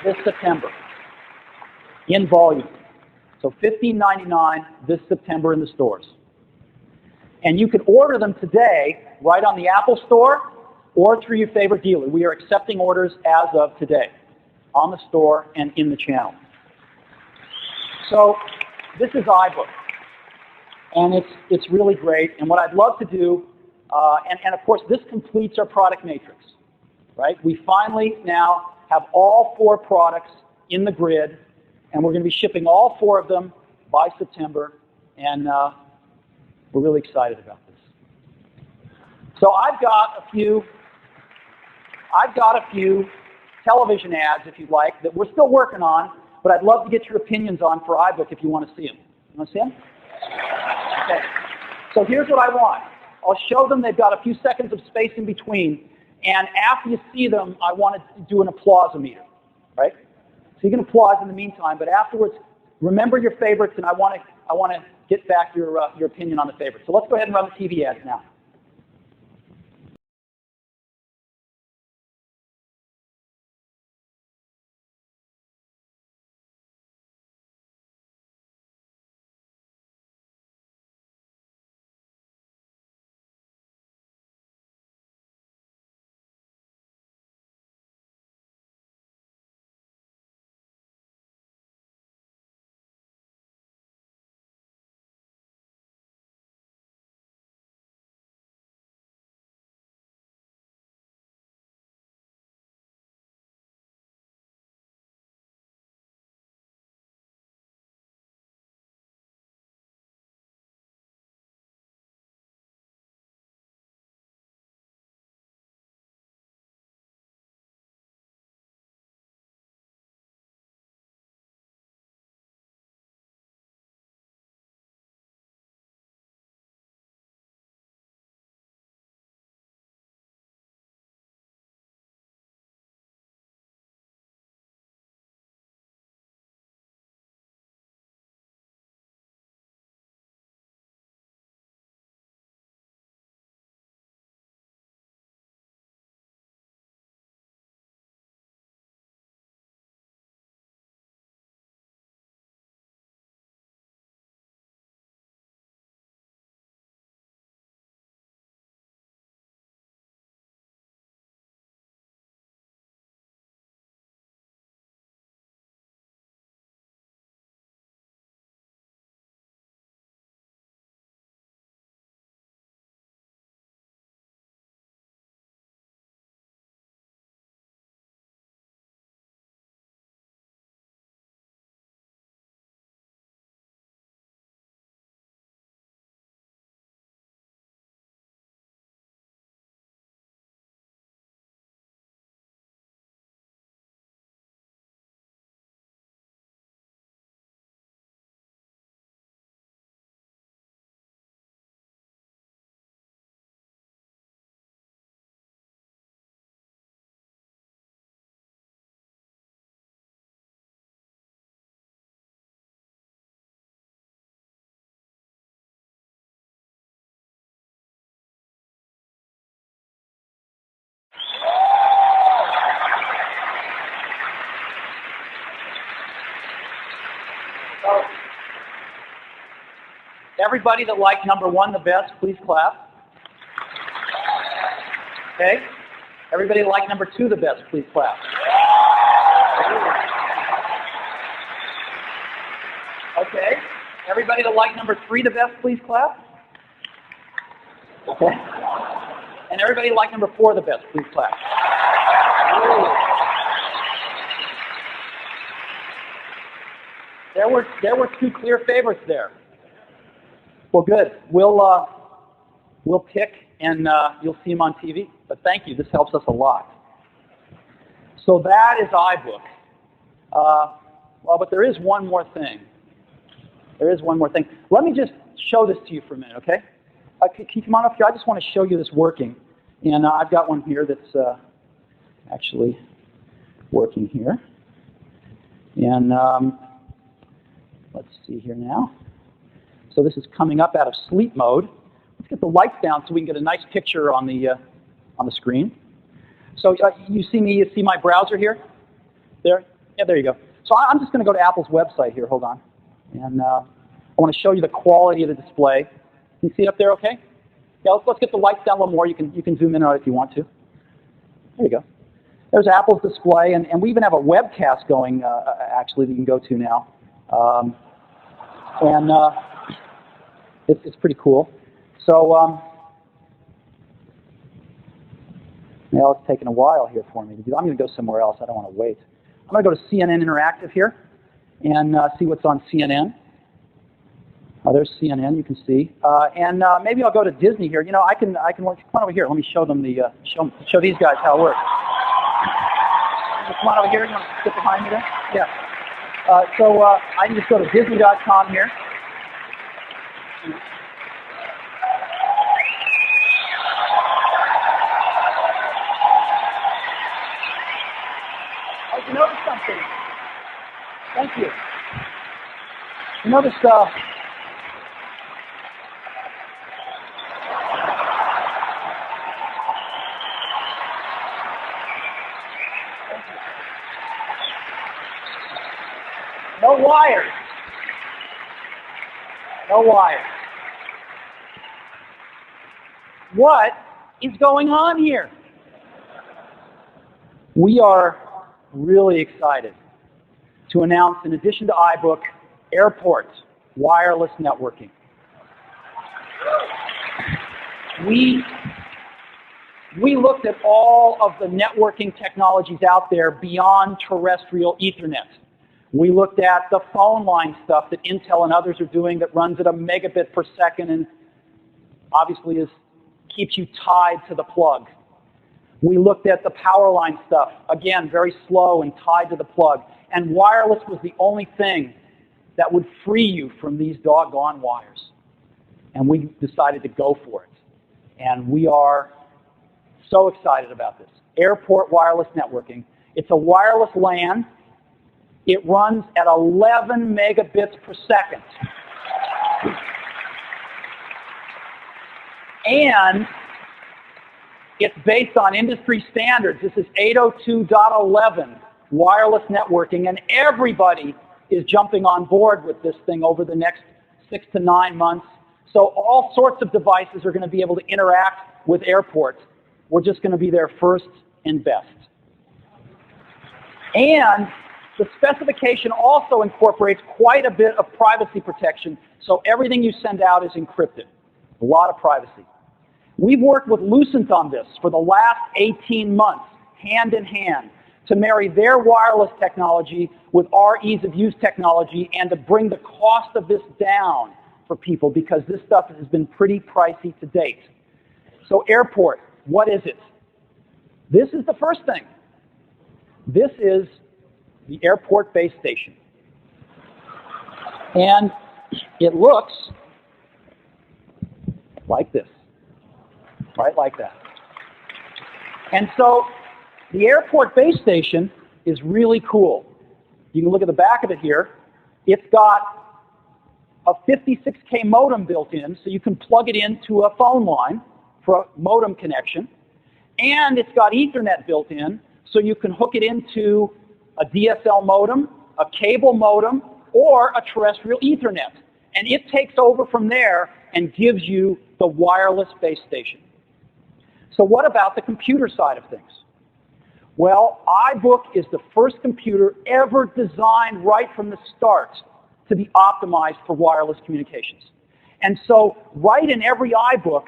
this September in volume. So $15.99 this September in the stores. And you can order them today right on the Apple Store or through your favorite dealer. We are accepting orders as of today on the store and in the channel. So this is iBook. And it's really great. And what I'd love to do, and of course this completes our product matrix, right? We finally now have all 4 products in the grid, and we're going to be shipping all 4 of them by September, and we're really excited about this. So I've got a few television ads, if you'd like, that we're still working on, but I'd love to get your opinions on for iBook if you want to see them. You want to see them? Okay. So here's what I want. I'll show them. They've got a few seconds of space in between, and after you see them, I want to do an applause-o-meter, right? So you can applaud in the meantime, but afterwards, remember your favorites, and I want to get back your opinion on the favorites. So let's go ahead and run the TV ads now. everybody that liked number 1 the best, please clap. Okay. Everybody that liked number 2 the best, please clap. Okay. Everybody that liked number 3 the best, please clap. Okay. And everybody like number 4 the best, please clap. There were 2 clear favorites there. Well, good. We'll pick, and you'll see them on TV. But thank you. This helps us a lot. So that is iBook. Well, but there is one more thing. There is one more thing. Let me just show this to you for a minute, okay? Can you come on up here? I just want to show you this working. And I've got one here that's actually working here. And let's see here now. So this is coming up out of sleep mode. Let's get the lights down so we can get a nice picture on the screen. So you see my browser here? There? Yeah, there you go. So I'm just going to go to Apple's website here. Hold on. And I want to show you the quality of the display. Can you see it up there okay? Yeah, let's get the lights down a little more. You can zoom in on it if you want to. There you go. There's Apple's display, and we even have a webcast going, actually, that you can go to now. It's pretty cool. So, now it's taking a while here for me. I'm going to go somewhere else. I don't want to wait. I'm going to go to CNN Interactive here and see what's on CNN. There's CNN, you can see. And maybe I'll go to Disney here. You know, I can come on over here. Let me show them show these guys how it works. Come on over here. You want to sit behind me there? Yeah. So I can just go to Disney.com here. Oh, you notice something? Thank you. You notice no wires. No wires. What is going on here? We are really excited to announce, in addition to iBook, Airport wireless networking. We looked at all of the networking technologies out there beyond terrestrial Ethernet. We looked at the phone line stuff that Intel and others are doing that runs at a megabit per second and obviously keeps you tied to the plug. We looked at the power line stuff, again, very slow and tied to the plug. And wireless was the only thing that would free you from these doggone wires. And we decided to go for it. And we are so excited about this. Airport wireless networking. It's a wireless LAN. It runs at 11 megabits per second. And it's based on industry standards. This is 802.11 wireless networking, and everybody is jumping on board with this thing over the next 6 to 9 months. So all sorts of devices are going to be able to interact with airports. We're just going to be there first and best. And the specification also incorporates quite a bit of privacy protection, so everything you send out is encrypted. A lot of privacy. We've worked with Lucent on this for the last 18 months, hand in hand, to marry their wireless technology with our ease-of-use technology and to bring the cost of this down for people, because this stuff has been pretty pricey to date. So Airport, what is it? This is the first thing. This is the Airport base station. And it looks like this, right like that. And so the Airport base station is really cool. You can look at the back of it here. It's got a 56K modem built in, so you can plug it into a phone line for a modem connection. And it's got Ethernet built in, so you can hook it into a DSL modem, a cable modem, or a terrestrial Ethernet. And it takes over from there and gives you the wireless base station. So what about the computer side of things? Well, iBook is the first computer ever designed right from the start to be optimized for wireless communications. And so right in every iBook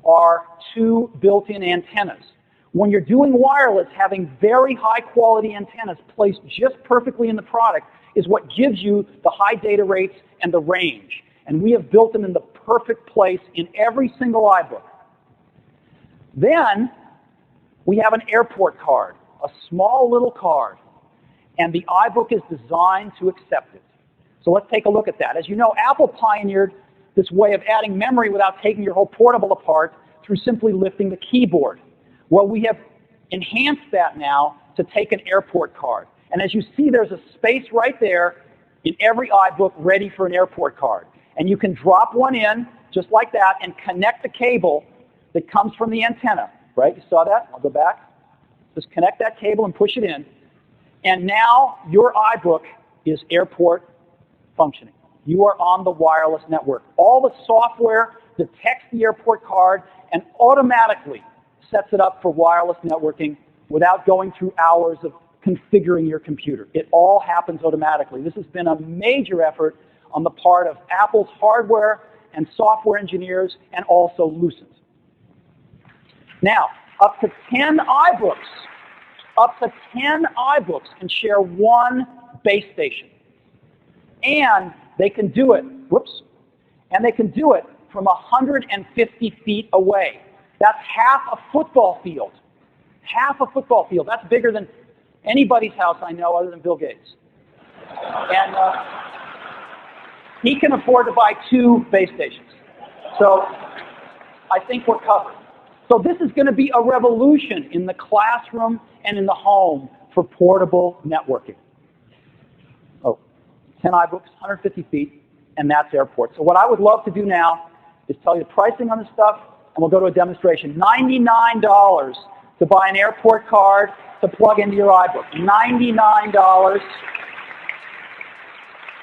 are 2 built-in antennas. When you're doing wireless, having very high-quality antennas placed just perfectly in the product is what gives you the high data rates and the range. And we have built them in the perfect place in every single iBook. Then we have an airport card, a small little card, and the iBook is designed to accept it. So let's take a look at that. As you know, Apple pioneered this way of adding memory without taking your whole portable apart through simply lifting the keyboard. Well, we have enhanced that now to take an airport card. And as you see, there's a space right there in every iBook ready for an airport card. And you can drop one in, just like that, and connect the cable that comes from the antenna. Right? You saw that? I'll go back. Just connect that cable and push it in. And now your iBook is airport functioning. You are on the wireless network. All the software detects the airport card and automatically sets it up for wireless networking without going through hours of configuring your computer. It all happens automatically. This has been a major effort on the part of Apple's hardware and software engineers and also Lucent. Now, up to 10 iBooks can share one base station. And they can do it, and they can do it from 150 feet away. That's half a football field. Half a football field. That's bigger than anybody's house I know other than Bill Gates. And he can afford to buy 2 base stations. So I think we're covered. So this is going to be a revolution in the classroom and in the home for portable networking. Oh, 10 iBooks, 150 feet, and that's airport. So what I would love to do now is tell you the pricing on this stuff, and we'll go to a demonstration. $99 to buy an airport card to plug into your iBook. $99.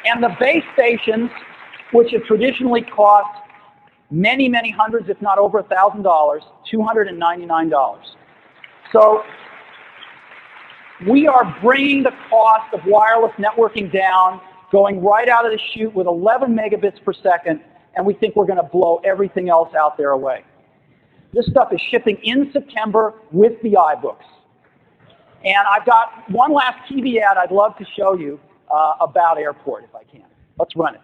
And the base stations, which have traditionally cost many, many hundreds, if not over $1,000, $299. So we are bringing the cost of wireless networking down, going right out of the chute with 11 megabits per second, and we think we're going to blow everything else out there away. This stuff is shipping in September with the iBooks. And I've got one last TV ad I'd love to show you about Airport, if I can. Let's run it.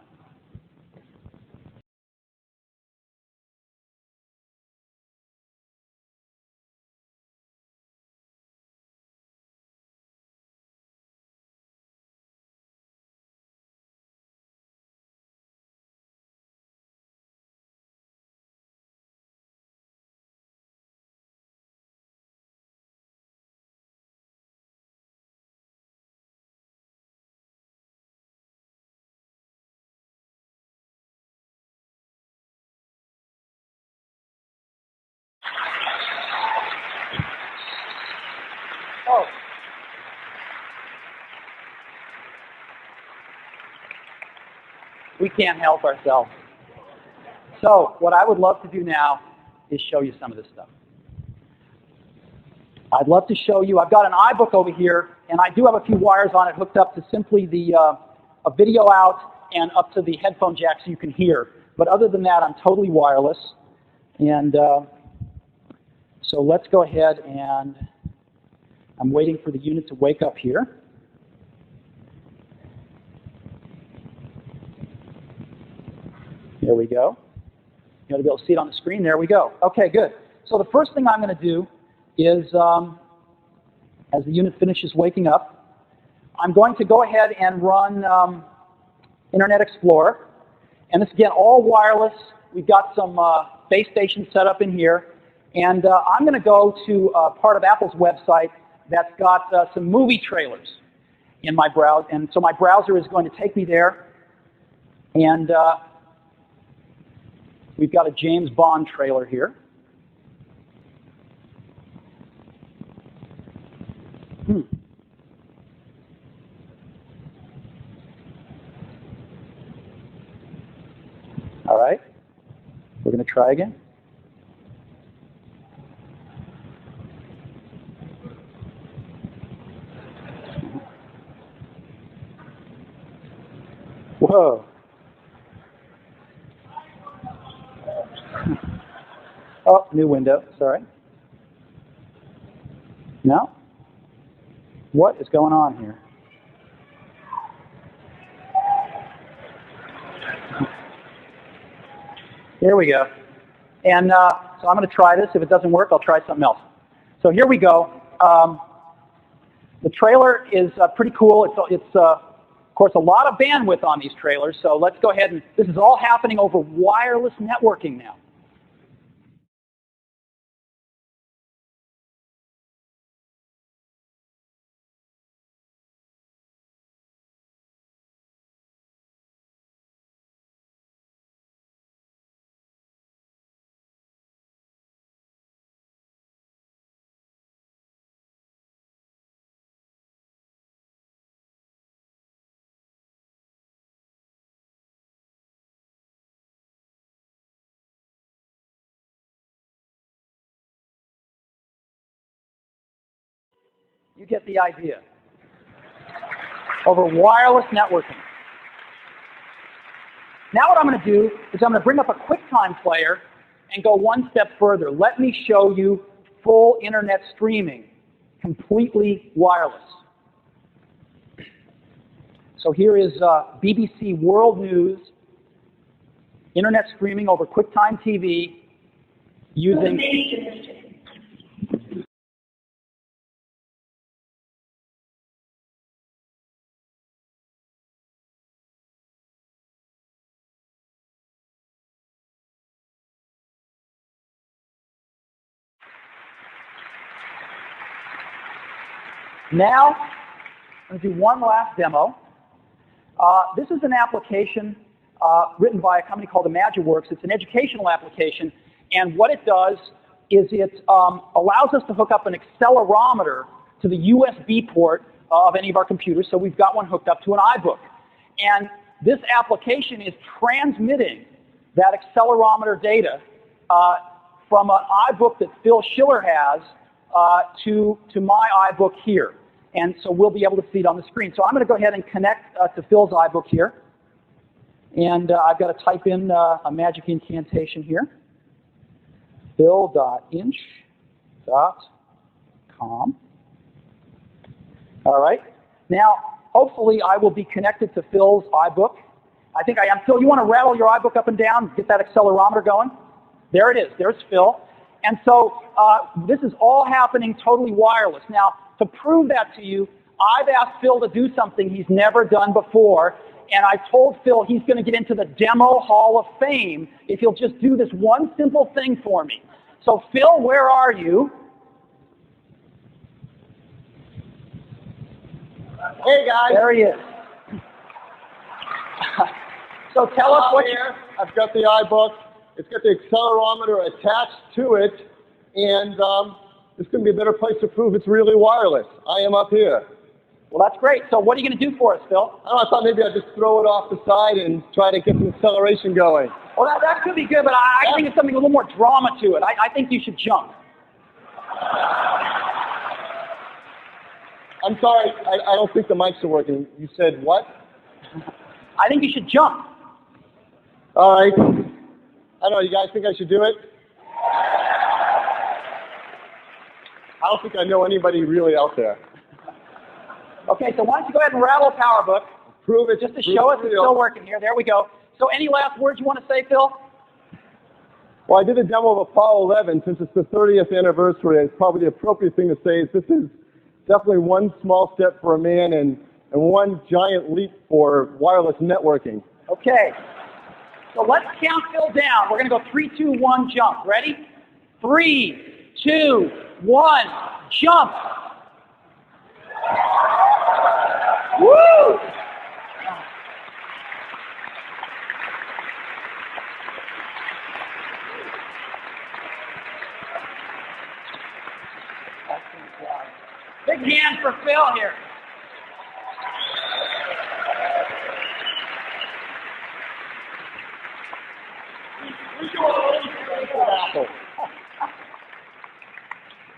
Oh. We can't help ourselves. So what I would love to do now is show you some of this stuff. I'd love to show you, I've got an iBook over here, and I do have a few wires on it hooked up to simply the a video out and up to the headphone jack so you can hear. But other than that, I'm totally wireless. And so let's go ahead and I'm waiting for the unit to wake up here. There we go. You ought to be able to see it on the screen. There we go. Okay, good. So the first thing I'm going to do is, as the unit finishes waking up, I'm going to go ahead and run Internet Explorer. And this, again, all wireless. We've got some base stations set up in here. And I'm going to go to part of Apple's website that's got some movie trailers in my browser. And so my browser is going to take me there. And we've got a James Bond trailer here. We're going to try again. Whoa. Oh, new window, sorry. No? What is going on here? Here we go. And so I'm going to try this. If it doesn't work, I'll try something else. So here we go. The trailer is pretty cool. It's of course, a lot of bandwidth on these trailers. So let's go ahead and this is all happening over wireless networking now. You get the idea. Over wireless networking. Now what I'm going to do is I'm going to bring up a QuickTime player and go one step further. Let me show you full internet streaming, completely wireless. So here is BBC World News, internet streaming over QuickTime TV using... Now, I'm going to do one last demo. This is an application written by a company called ImagineWorks. It's an educational application, and what it does is it allows us to hook up an accelerometer to the USB port of any of our computers, so we've got one hooked up to an iBook. And this application is transmitting that accelerometer data from an iBook that Phil Schiller has to my iBook here. And so we'll be able to see it on the screen. So I'm going to go ahead and connect to Phil's iBook here. And I've got to type in a magic incantation here. phil.inch.com. All right. Now, hopefully I will be connected to Phil's iBook. I think I am. Phil, you want to rattle your iBook up and down, get that accelerometer going? There it is. There's Phil. And so this is all happening totally wireless. Now, to prove that to you, I've asked Phil to do something he's never done before, and I told Phil he's going to get into the Demo Hall of Fame if he'll just do this one simple thing for me. So Phil, where are you? Hey guys. There he is. So tell us what here. I've got the iBook. It's got the accelerometer attached to it, and this couldn't be a better place to prove it's really wireless. I am up here. Well, that's great. So what are you going to do for us, Phil? I thought maybe I'd just throw it off the side and try to get some acceleration going. Well, that could be good, but I think it's something a little more drama to it. I think you should jump. I'm sorry, I don't think the mics are working. You said what? I think you should jump. All right. I don't know, you guys think I should do it? I don't think I know anybody really out there. Okay, so why don't you go ahead and rattle a PowerBook. Prove it. Just to show us it's still working here. There we go. So any last words you want to say, Phil? Well, I did a demo of Apollo 11. Since it's the 30th anniversary, it's probably the appropriate thing to say is this is definitely one small step for a man and one giant leap for wireless networking. Okay. So let's count Phil down. We're going to go 3, 2, 1, jump. Ready? 3, 2, 1, jump. Woo! Big hand for Phil here. We do Apple.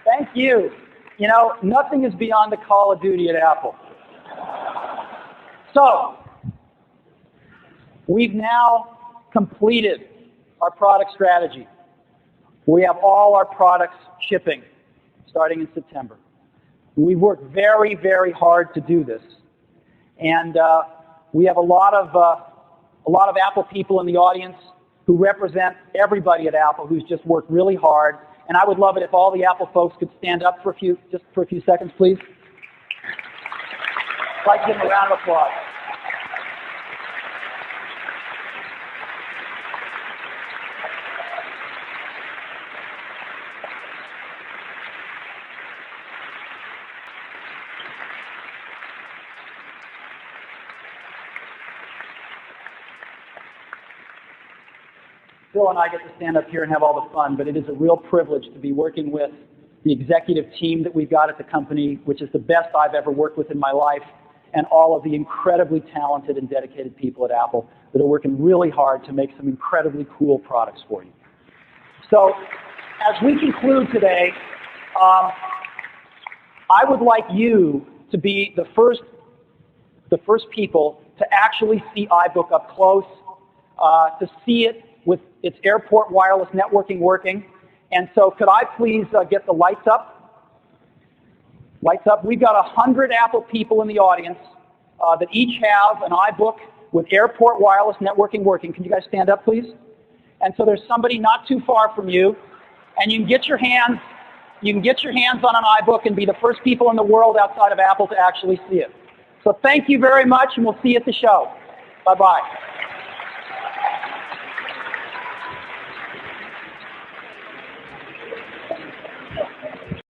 Thank you. You know, nothing is beyond the call of duty at Apple. So, we've now completed our product strategy. We have all our products shipping starting in September. We worked very, very hard to do this. And we have a lot of Apple people in the audience who represent everybody at Apple who's just worked really hard. And I would love it if all the Apple folks could stand up for a few seconds, please. I'd like to give them a round of applause. Phil and I get to stand up here and have all the fun, but it is a real privilege to be working with the executive team that we've got at the company, which is the best I've ever worked with in my life, and all of the incredibly talented and dedicated people at Apple that are working really hard to make some incredibly cool products for you. So, as we conclude today, I would like you to be the first people to actually see iBook up close, to see it with its airport wireless networking working. And so could I please get the lights up? Lights up. We've got 100 Apple people in the audience that each have an iBook with airport wireless networking working. Can you guys stand up, please? And so there's somebody not too far from you, and you can get your hands on an iBook and be the first people in the world outside of Apple to actually see it. So thank you very much, and we'll see you at the show. Bye-bye.